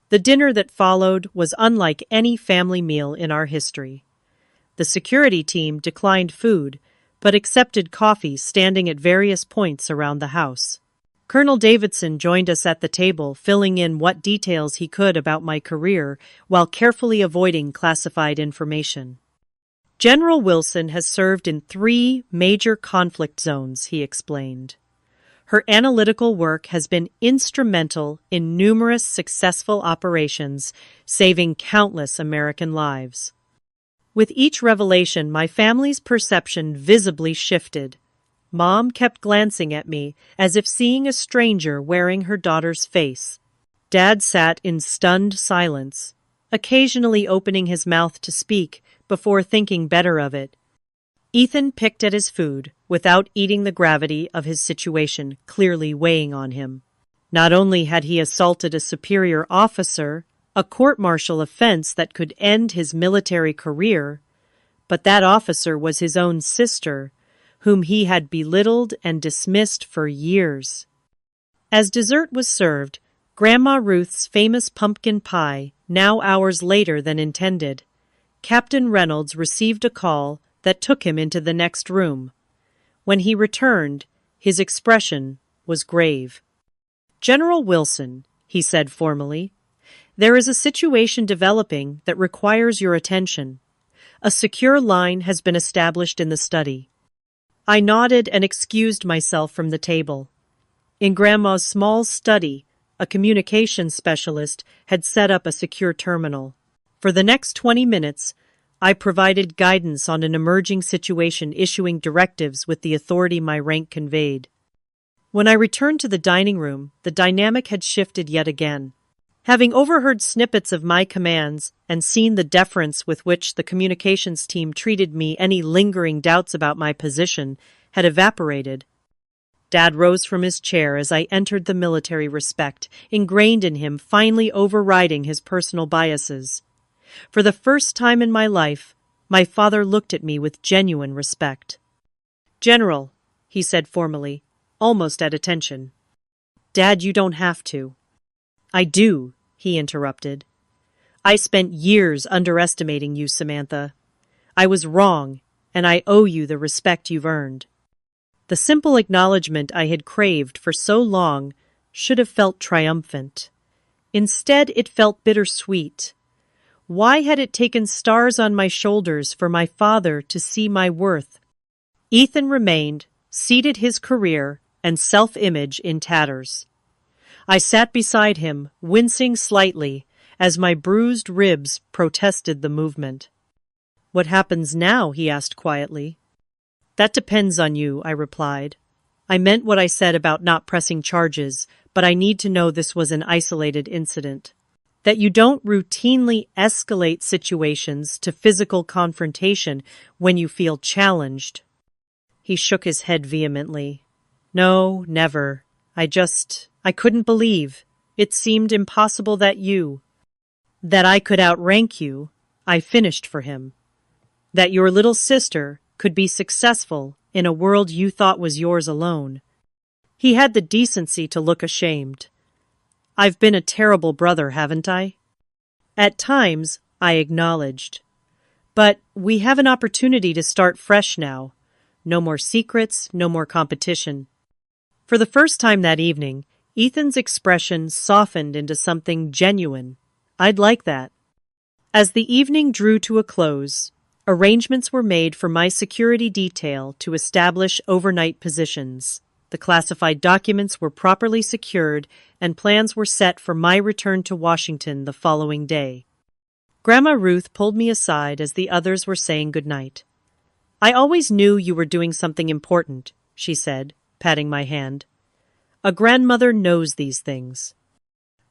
The dinner that followed was unlike any family meal in our history. The security team declined food, but accepted coffee standing at various points around the house. Colonel Davidson joined us at the table, filling in what details he could about my career while carefully avoiding classified information. "General Wilson has served in 3 major conflict zones," he explained. "Her analytical work has been instrumental in numerous successful operations, saving countless American lives." With each revelation, my family's perception visibly shifted. Mom kept glancing at me as if seeing a stranger wearing her daughter's face. Dad sat in stunned silence, occasionally opening his mouth to speak before thinking better of it. Ethan picked at his food, without eating, the gravity of his situation clearly weighing on him. Not only had he assaulted a superior officer, a court-martial offense that could end his military career, but that officer was his own sister, whom he had belittled and dismissed for years. As dessert was served, Grandma Ruth's famous pumpkin pie, now hours later than intended, Captain Reynolds received a call that took him into the next room. When he returned, his expression was grave. "General Wilson," he said formally, "there is a situation developing that requires your attention. A secure line has been established in the study." I nodded and excused myself from the table. In Grandma's small study, a communications specialist had set up a secure terminal. For the next 20 minutes, I provided guidance on an emerging situation, issuing directives with the authority my rank conveyed. When I returned to the dining room, the dynamic had shifted yet again. Having overheard snippets of my commands and seen the deference with which the communications team treated me, any lingering doubts about my position had evaporated. Dad rose from his chair as I entered, the military respect ingrained in him finally overriding his personal biases. For the first time in my life, my father looked at me with genuine respect. "General," he said formally, almost at attention. "Dad, you don't have to." "I do," he interrupted. "I spent years underestimating you, Samantha. I was wrong, and I owe you the respect you've earned." The simple acknowledgement I had craved for so long should have felt triumphant. Instead, it felt bittersweet. Why had it taken stars on my shoulders for my father to see my worth? Ethan remained, seated, his career and self-image in tatters. I sat beside him, wincing slightly, as my bruised ribs protested the movement. "What happens now?" he asked quietly. "That depends on you," I replied. "I meant what I said about not pressing charges, but I need to know this was an isolated incident. That you don't routinely escalate situations to physical confrontation when you feel challenged." He shook his head vehemently. "No, never. I couldn't believe. It seemed impossible that I could outrank you." I finished for him. "That your little sister could be successful in a world you thought was yours alone." He had the decency to look ashamed. "I've been a terrible brother, haven't I?" "At times," I acknowledged. "But we have an opportunity to start fresh now. No more secrets, no more competition." For the first time that evening, Ethan's expression softened into something genuine. I'd like that. As the evening drew to a close, arrangements were made for my security detail to establish overnight positions. The classified documents were properly secured, and plans were set for my return to Washington the following day. Grandma Ruth pulled me aside as the others were saying goodnight. "I always knew you were doing something important," she said, patting my hand. "A grandmother knows these things."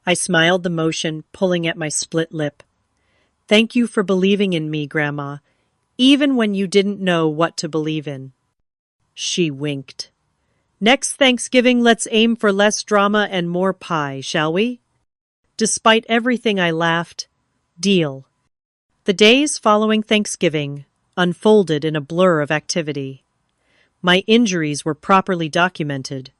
I smiled the motion, pulling at my split lip. "Thank you for believing in me, Grandma, even when you didn't know what to believe in." She winked. "Next Thanksgiving, let's aim for less drama and more pie, shall we?" Despite everything, I laughed. Deal. The days following Thanksgiving unfolded in a blur of activity. My injuries were properly documented.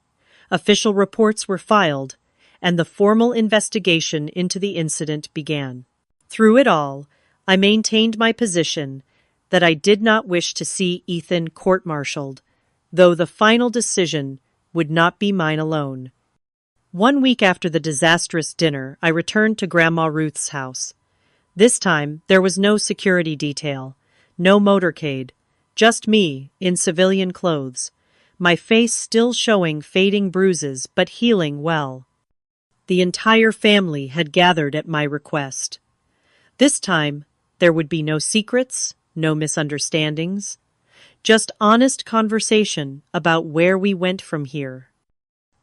Official reports were filed, and the formal investigation into the incident began. Through it all, I maintained my position that I did not wish to see Ethan court-martialed, though the final decision would not be mine alone. 1 week after the disastrous dinner, I returned to Grandma Ruth's house. This time, there was no security detail, no motorcade, just me in civilian clothes, my face still showing fading bruises but healing well. The entire family had gathered at my request. This time, there would be no secrets, no misunderstandings, just honest conversation about where we went from here.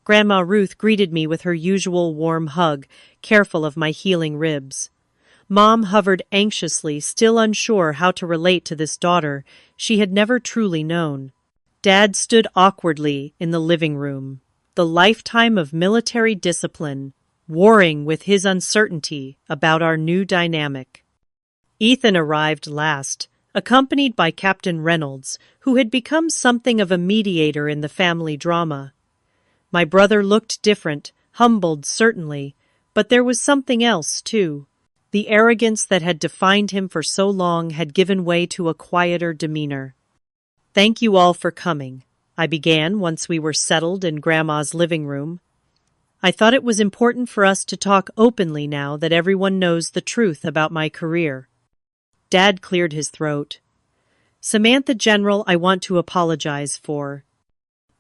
Grandma Ruth greeted me with her usual warm hug, careful of my healing ribs. Mom hovered anxiously, still unsure how to relate to this daughter she had never truly known. Dad stood awkwardly in the living room, the lifetime of military discipline warring with his uncertainty about our new dynamic. Ethan arrived last, accompanied by Captain Reynolds, who had become something of a mediator in the family drama. My brother looked different, humbled certainly, but there was something else, too. The arrogance that had defined him for so long had given way to a quieter demeanor. "Thank you all for coming," I began once we were settled in Grandma's living room. "I thought it was important for us to talk openly now that everyone knows the truth about my career." Dad cleared his throat. "Samantha General, I want to apologize for."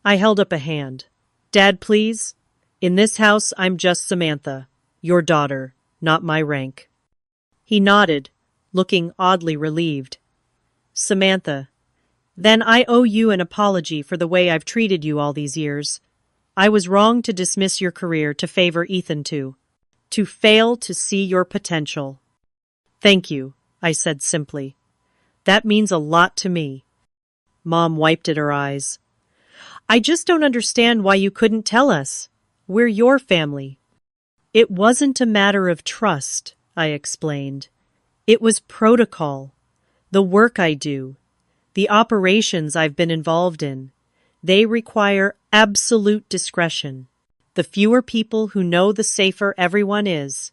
I held up a hand. "Dad, please. In this house, I'm just Samantha, your daughter, not my rank." He nodded, looking oddly relieved. "Samantha, then I owe you an apology for the way I've treated you all these years. I was wrong to dismiss your career to favor Ethan to fail to see your potential." "Thank you," I said simply. "That means a lot to me." Mom wiped at her eyes. "I just don't understand why you couldn't tell us. We're your family." "It wasn't a matter of trust," I explained. "It was protocol. The work I do, the operations I've been involved in, they require absolute discretion. The fewer people who know, the safer everyone is."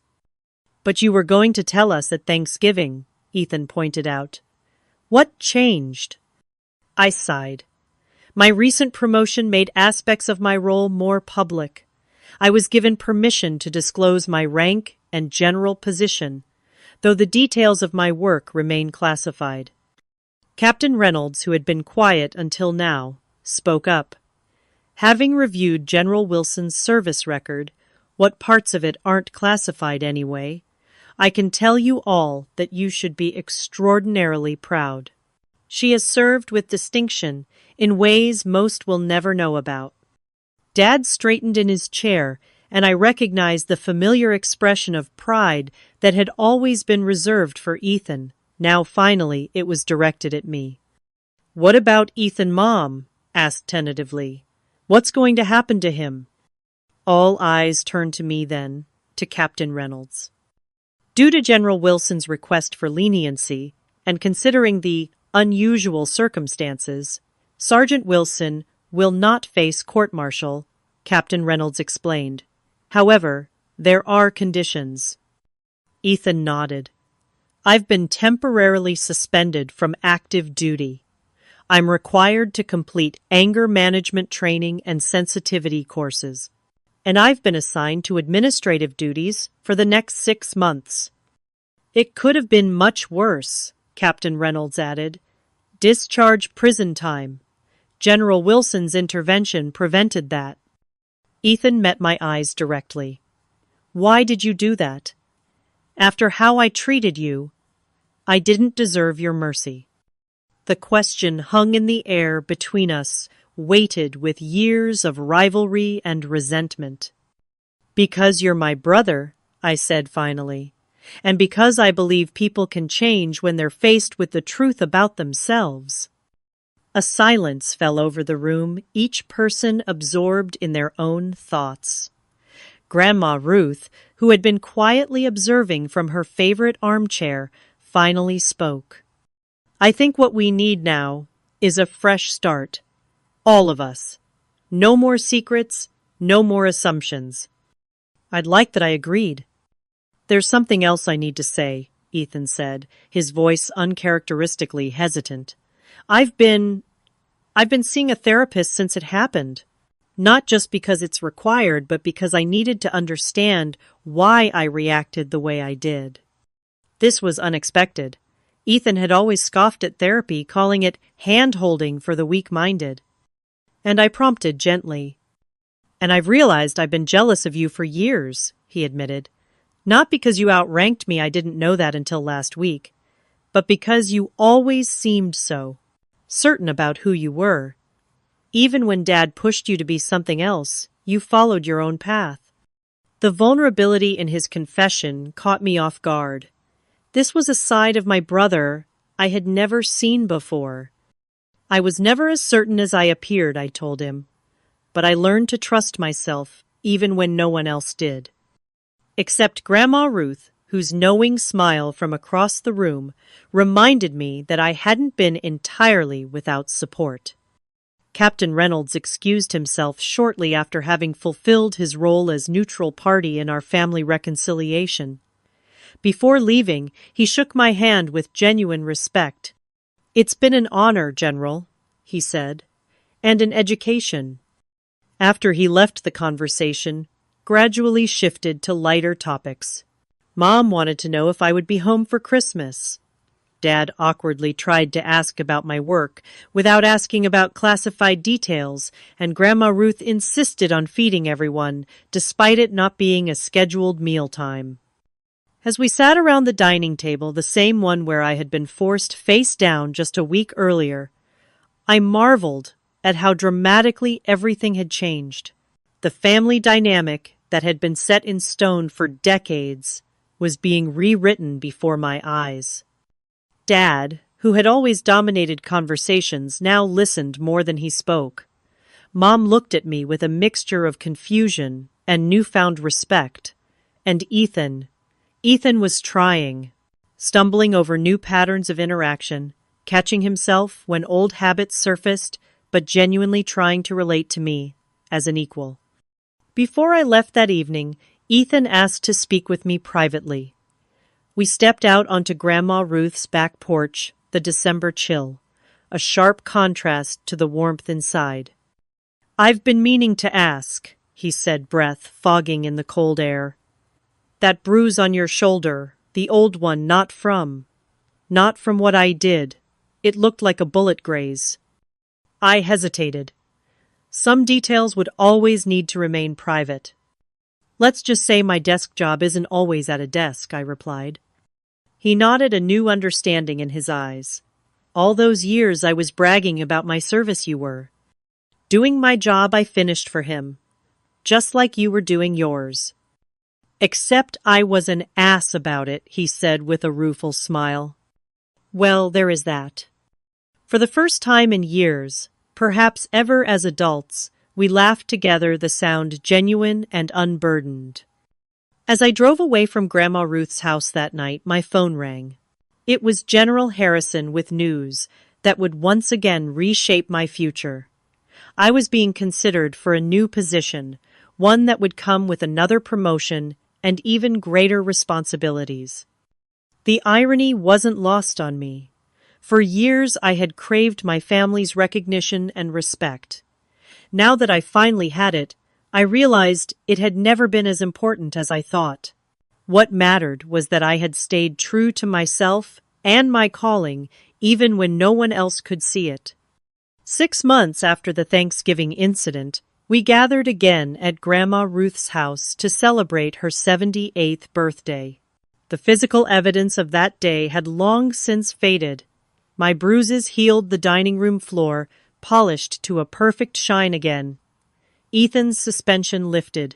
"But you were going to tell us at Thanksgiving," Ethan pointed out. "What changed?" I sighed. My recent promotion made aspects of my role more public. I was given permission to disclose my rank and general position, though the details of my work remain classified. Captain Reynolds, who had been quiet until now, spoke up. "Having reviewed General Wilson's service record, what parts of it aren't classified anyway, I can tell you all that you should be extraordinarily proud. She has served with distinction in ways most will never know about. Dad straightened in his chair, and I recognized the familiar expression of pride that had always been reserved for Ethan. Now finally it was directed at me. "What about Ethan, Mom?" asked tentatively. "What's going to happen to him?" All eyes turned to me then, to Captain Reynolds. Due to General Wilson's request for leniency, and considering the unusual circumstances, Sergeant Wilson will not face court-martial, Captain Reynolds explained. However, there are conditions. Ethan nodded. "I've been temporarily suspended from active duty. I'm required to complete anger management training and sensitivity courses, and I've been assigned to administrative duties for the next 6 months." "It could have been much worse," Captain Reynolds added. "Discharge prison time. General Wilson's intervention prevented that." Ethan met my eyes directly. "Why did you do that? After how I treated you, I didn't deserve your mercy." The question hung in the air between us, weighted with years of rivalry and resentment. "Because you're my brother," I said finally, "and because I believe people can change when they're faced with the truth about themselves." A silence fell over the room, each person absorbed in their own thoughts. Grandma Ruth, who had been quietly observing from her favorite armchair, finally spoke. "I think what we need now is a fresh start. All of us. No more secrets, no more assumptions." I'd like that I agreed. "There's something else I need to say," Ethan said, his voice uncharacteristically hesitant. I've been seeing a therapist since it happened. Not just because it's required, but because I needed to understand why I reacted the way I did." This was unexpected. Ethan had always scoffed at therapy, calling it hand-holding for the weak-minded. And I prompted gently. "And I've realized I've been jealous of you for years," he admitted. "Not because you outranked me, I didn't know that until last week, but because you always seemed so. Certain about who you were. Even when Dad pushed you to be something else, you followed your own path." The vulnerability in his confession caught me off guard. This was a side of my brother I had never seen before. "I was never as certain as I appeared," I told him. "But I learned to trust myself, even when no one else did." Except Grandma Ruth, whose knowing smile from across the room reminded me that I hadn't been entirely without support. Captain Reynolds excused himself shortly after having fulfilled his role as neutral party in our family reconciliation. Before leaving, he shook my hand with genuine respect. "It's been an honor, General," he said, "and an education." After he left, the conversation gradually shifted to lighter topics. Mom wanted to know if I would be home for Christmas. Dad awkwardly tried to ask about my work without asking about classified details, and Grandma Ruth insisted on feeding everyone, despite it not being a scheduled mealtime. As we sat around the dining table, the same one where I had been forced face down just a week earlier, I marveled at how dramatically everything had changed. The family dynamic that had been set in stone for decades was being rewritten before my eyes. Dad, who had always dominated conversations, now listened more than he spoke. Mom looked at me with a mixture of confusion and newfound respect. And Ethan was trying, stumbling over new patterns of interaction, catching himself when old habits surfaced, but genuinely trying to relate to me as an equal. Before I left that evening, Ethan asked to speak with me privately. We stepped out onto Grandma Ruth's back porch, the December chill, a sharp contrast to the warmth inside. "I've been meaning to ask," he said, breath fogging in the cold air. "That bruise on your shoulder, the old one, not from what I did. It looked like a bullet graze." I hesitated. Some details would always need to remain private. Let's just say my desk job isn't always at a desk, I replied. He nodded, a new understanding in his eyes. All those years I was bragging about my service you were. Doing my job I finished for him, just like you were doing yours. Except I was an ass about it, he said with a rueful smile. Well, there is that. For the first time in years, perhaps ever as adults, we laughed together, the sound genuine and unburdened. As I drove away from Grandma Ruth's house that night, my phone rang. It was General Harrison with news that would once again reshape my future. I was being considered for a new position, one that would come with another promotion and even greater responsibilities. The irony wasn't lost on me. For years I had craved my family's recognition and respect. Now that I finally had it, I realized it had never been as important as I thought. What mattered was that I had stayed true to myself and my calling, even when no one else could see it. 6 months after the Thanksgiving incident, we gathered again at Grandma Ruth's house to celebrate her 78th birthday. The physical evidence of that day had long since faded. My bruises healed, the dining room floor polished to a perfect shine again. Ethan's suspension lifted.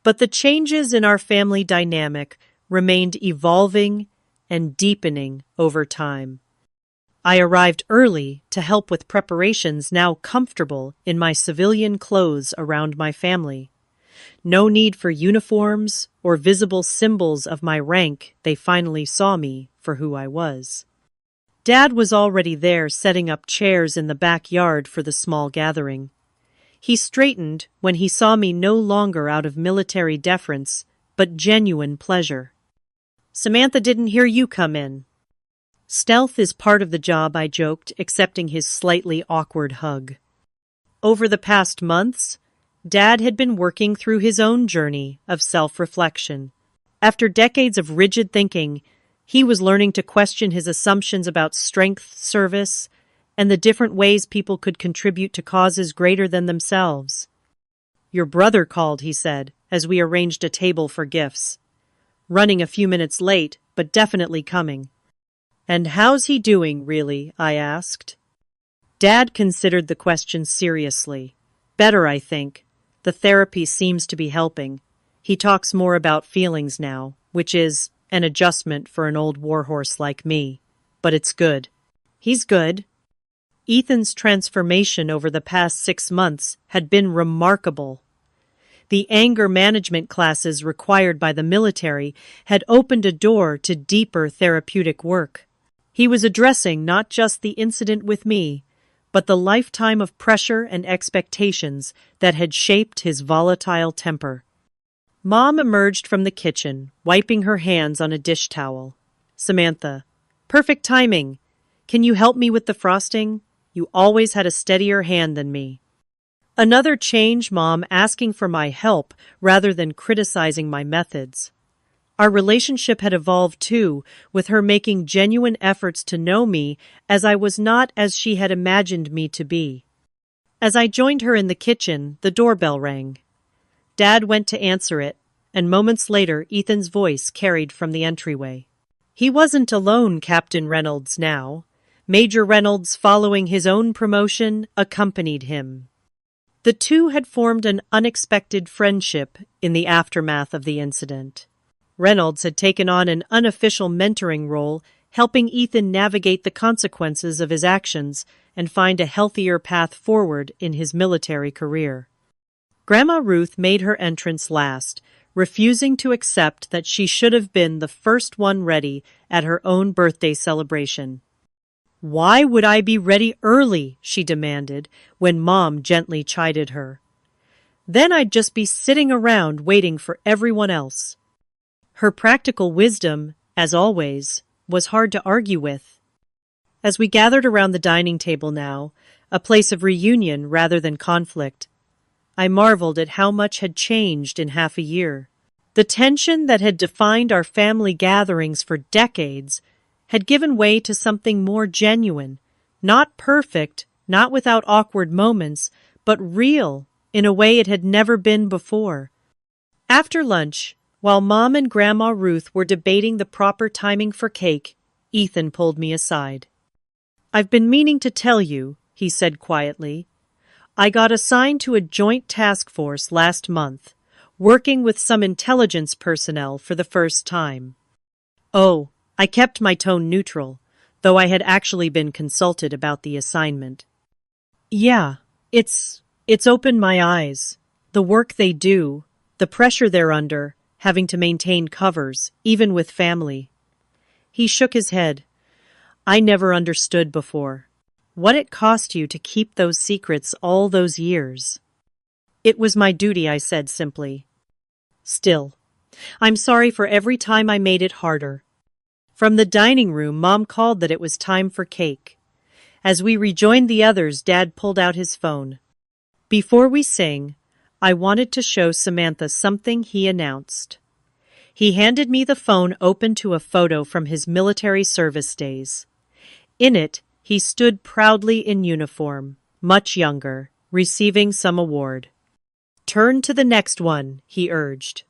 But the changes in our family dynamic remained evolving and deepening over time. I arrived early to help with preparations, now comfortable in my civilian clothes around my family. No need for uniforms or visible symbols of my rank. They finally saw me for who I was. Dad was already there, setting up chairs in the backyard for the small gathering. He straightened when he saw me, no longer out of military deference, but genuine pleasure. "Samantha didn't hear you come in." "Stealth is part of the job," I joked, accepting his slightly awkward hug. Over the past months, Dad had been working through his own journey of self-reflection. After decades of rigid thinking, he was learning to question his assumptions about strength, service, and the different ways people could contribute to causes greater than themselves. "Your brother called," he said, as we arranged a table for gifts. "Running a few minutes late, but definitely coming." "And how's he doing, really?" I asked. Dad considered the question seriously. "Better, I think. The therapy seems to be helping. He talks more about feelings now, which is an adjustment for an old warhorse like me. But it's good." "He's good." Ethan's transformation over the past 6 months had been remarkable. The anger management classes required by the military had opened a door to deeper therapeutic work. He was addressing not just the incident with me, but the lifetime of pressure and expectations that had shaped his volatile temper. Mom emerged from the kitchen, wiping her hands on a dish towel. "Samantha, perfect timing. Can you help me with the frosting? You always had a steadier hand than me." Another change, Mom asking for my help rather than criticizing my methods. Our relationship had evolved too, with her making genuine efforts to know me as I was, not as she had imagined me to be. As I joined her in the kitchen, the doorbell rang. Dad went to answer it, and moments later Ethan's voice carried from the entryway. He wasn't alone, Captain Reynolds now. Major Reynolds, following his own promotion, accompanied him. The two had formed an unexpected friendship in the aftermath of the incident. Reynolds had taken on an unofficial mentoring role, helping Ethan navigate the consequences of his actions and find a healthier path forward in his military career. Grandma Ruth made her entrance last, refusing to accept that she should have been the first one ready at her own birthday celebration. "Why would I be ready early?" she demanded, when Mom gently chided her. "Then I'd just be sitting around waiting for everyone else." Her practical wisdom, as always, was hard to argue with. As we gathered around the dining table now, a place of reunion rather than conflict, I marveled at how much had changed in half a year. The tension that had defined our family gatherings for decades had given way to something more genuine, not perfect, not without awkward moments, but real in a way it had never been before. After lunch, while Mom and Grandma Ruth were debating the proper timing for cake, Ethan pulled me aside. "I've been meaning to tell you," he said quietly. "I got assigned to a joint task force last month, working with some intelligence personnel for the first time." Oh, I kept my tone neutral, though I had actually been consulted about the assignment. "Yeah, it's opened my eyes. The work they do, the pressure they're under, having to maintain covers, even with family." He shook his head. "I never understood before. What it cost you to keep those secrets all those years." "It was my duty," I said simply. "Still, I'm sorry for every time I made it harder." From the dining room, Mom called that it was time for cake. As we rejoined the others, Dad pulled out his phone. "Before we sing, I wanted to show Samantha something," he announced. He handed me the phone open to a photo from his military service days. In it, he stood proudly in uniform, much younger, receiving some award. "Turn to the next one," he urged.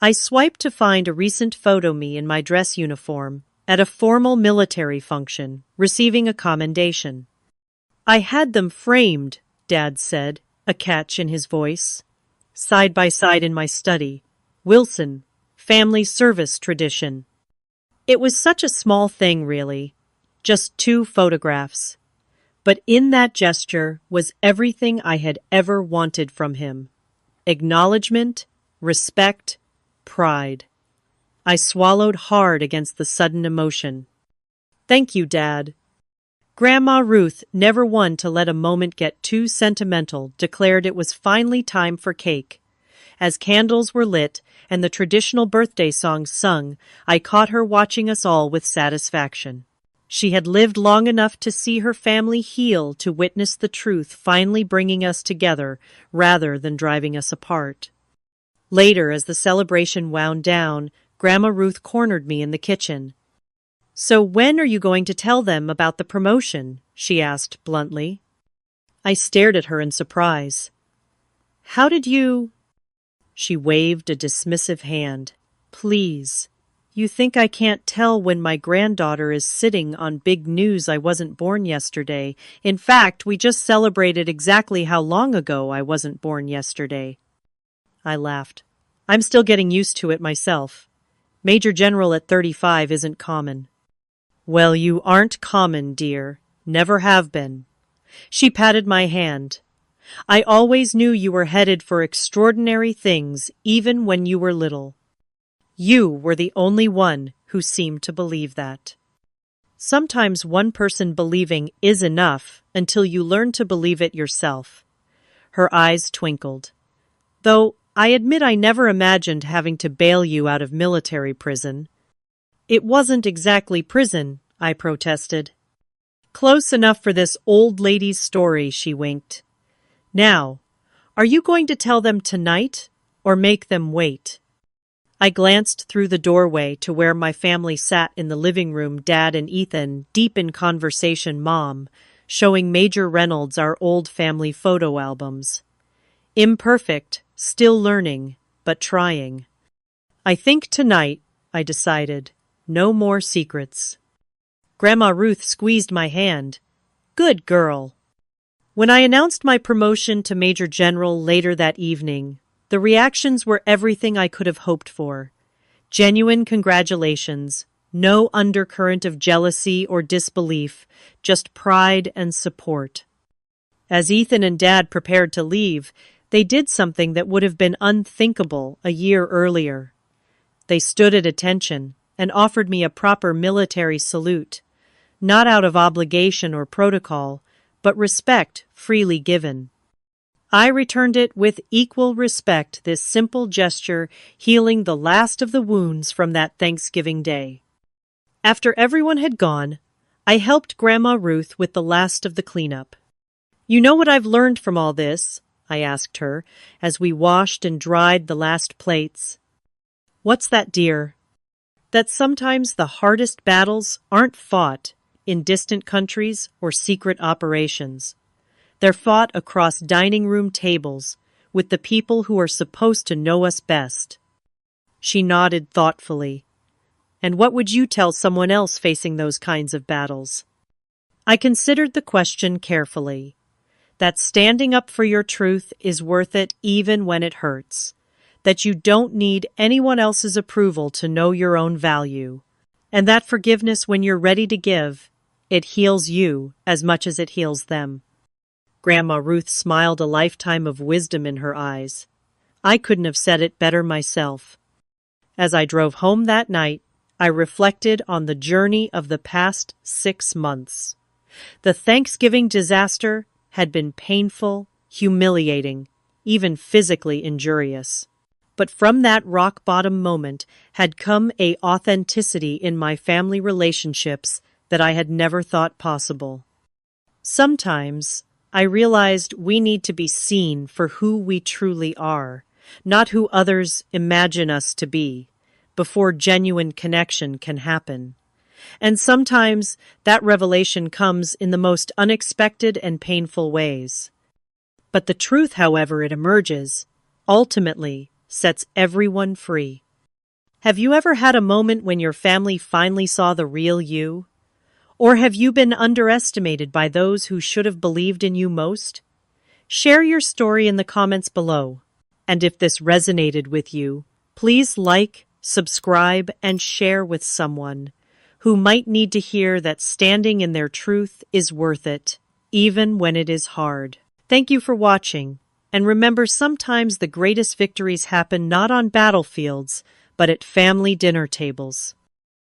I swiped to find a recent photo me in my dress uniform, at a formal military function, receiving a commendation. "I had them framed," Dad said, a catch in his voice. "Side by side in my study. Wilson, family service tradition." It was such a small thing, really. Just 2 photographs. But in that gesture was everything I had ever wanted from him. Acknowledgement, respect, pride. I swallowed hard against the sudden emotion. "Thank you, Dad." Grandma Ruth, never one to let a moment get too sentimental, declared it was finally time for cake. As candles were lit and the traditional birthday songs sung, I caught her watching us all with satisfaction. She had lived long enough to see her family heal, to witness the truth finally bringing us together rather than driving us apart. Later, as the celebration wound down, Grandma Ruth cornered me in the kitchen. "So when are you going to tell them about the promotion?" she asked bluntly. I stared at her in surprise. "How did you—" She waved a dismissive hand. "Please. You think I can't tell when my granddaughter is sitting on big news I wasn't born yesterday? In fact, we just celebrated exactly how long ago I wasn't born yesterday." I laughed. "I'm still getting used to it myself. Major General at 35 isn't common." "Well, you aren't common, dear. Never have been." She patted my hand. "I always knew you were headed for extraordinary things, even when you were little. You were the only one who seemed to believe that." Sometimes one person believing is enough until you learn to believe it yourself. Her eyes twinkled. "Though I admit I never imagined having to bail you out of military prison." "It wasn't exactly prison," I protested. "Close enough for this old lady's story," she winked. "Now, are you going to tell them tonight or make them wait?" I glanced through the doorway to where my family sat in the living room, Dad and Ethan, deep in conversation, Mom, showing Major Reynolds our old family photo albums. Imperfect, still learning, but trying. "I think tonight," I decided. "No more secrets." Grandma Ruth squeezed my hand. "Good girl." When I announced my promotion to Major General later that evening, the reactions were everything I could have hoped for. Genuine congratulations, no undercurrent of jealousy or disbelief, just pride and support. As Ethan and Dad prepared to leave, they did something that would have been unthinkable a year earlier. They stood at attention and offered me a proper military salute, not out of obligation or protocol, but respect freely given. I returned it with equal respect, this simple gesture healing the last of the wounds from that Thanksgiving day. After everyone had gone, I helped Grandma Ruth with the last of the cleanup. "You know what I've learned from all this?" I asked her, as we washed and dried the last plates. "What's that, dear?" "That sometimes the hardest battles aren't fought in distant countries or secret operations. They're fought across dining room tables, with the people who are supposed to know us best. She nodded thoughtfully. And what would you tell someone else facing those kinds of battles? I considered the question carefully. That standing up for your truth is worth it even when it hurts. That you don't need anyone else's approval to know your own value. And that forgiveness, when you're ready to give, it heals you as much as it heals them. Grandma Ruth smiled, a lifetime of wisdom in her eyes. I couldn't have said it better myself. As I drove home that night, I reflected on the journey of the past 6 months. The Thanksgiving disaster had been painful, humiliating, even physically injurious. But from that rock-bottom moment had come an authenticity in my family relationships that I had never thought possible. Sometimes I realized we need to be seen for who we truly are, not who others imagine us to be, before genuine connection can happen. And sometimes that revelation comes in the most unexpected and painful ways. But the truth, however it emerges, ultimately sets everyone free. Have you ever had a moment when your family finally saw the real you? Or have you been underestimated by those who should have believed in you most? Share your story in the comments below. And if this resonated with you, please like, subscribe, and share with someone who might need to hear that standing in their truth is worth it, even when it is hard. Thank you for watching, and remember, sometimes the greatest victories happen not on battlefields, but at family dinner tables.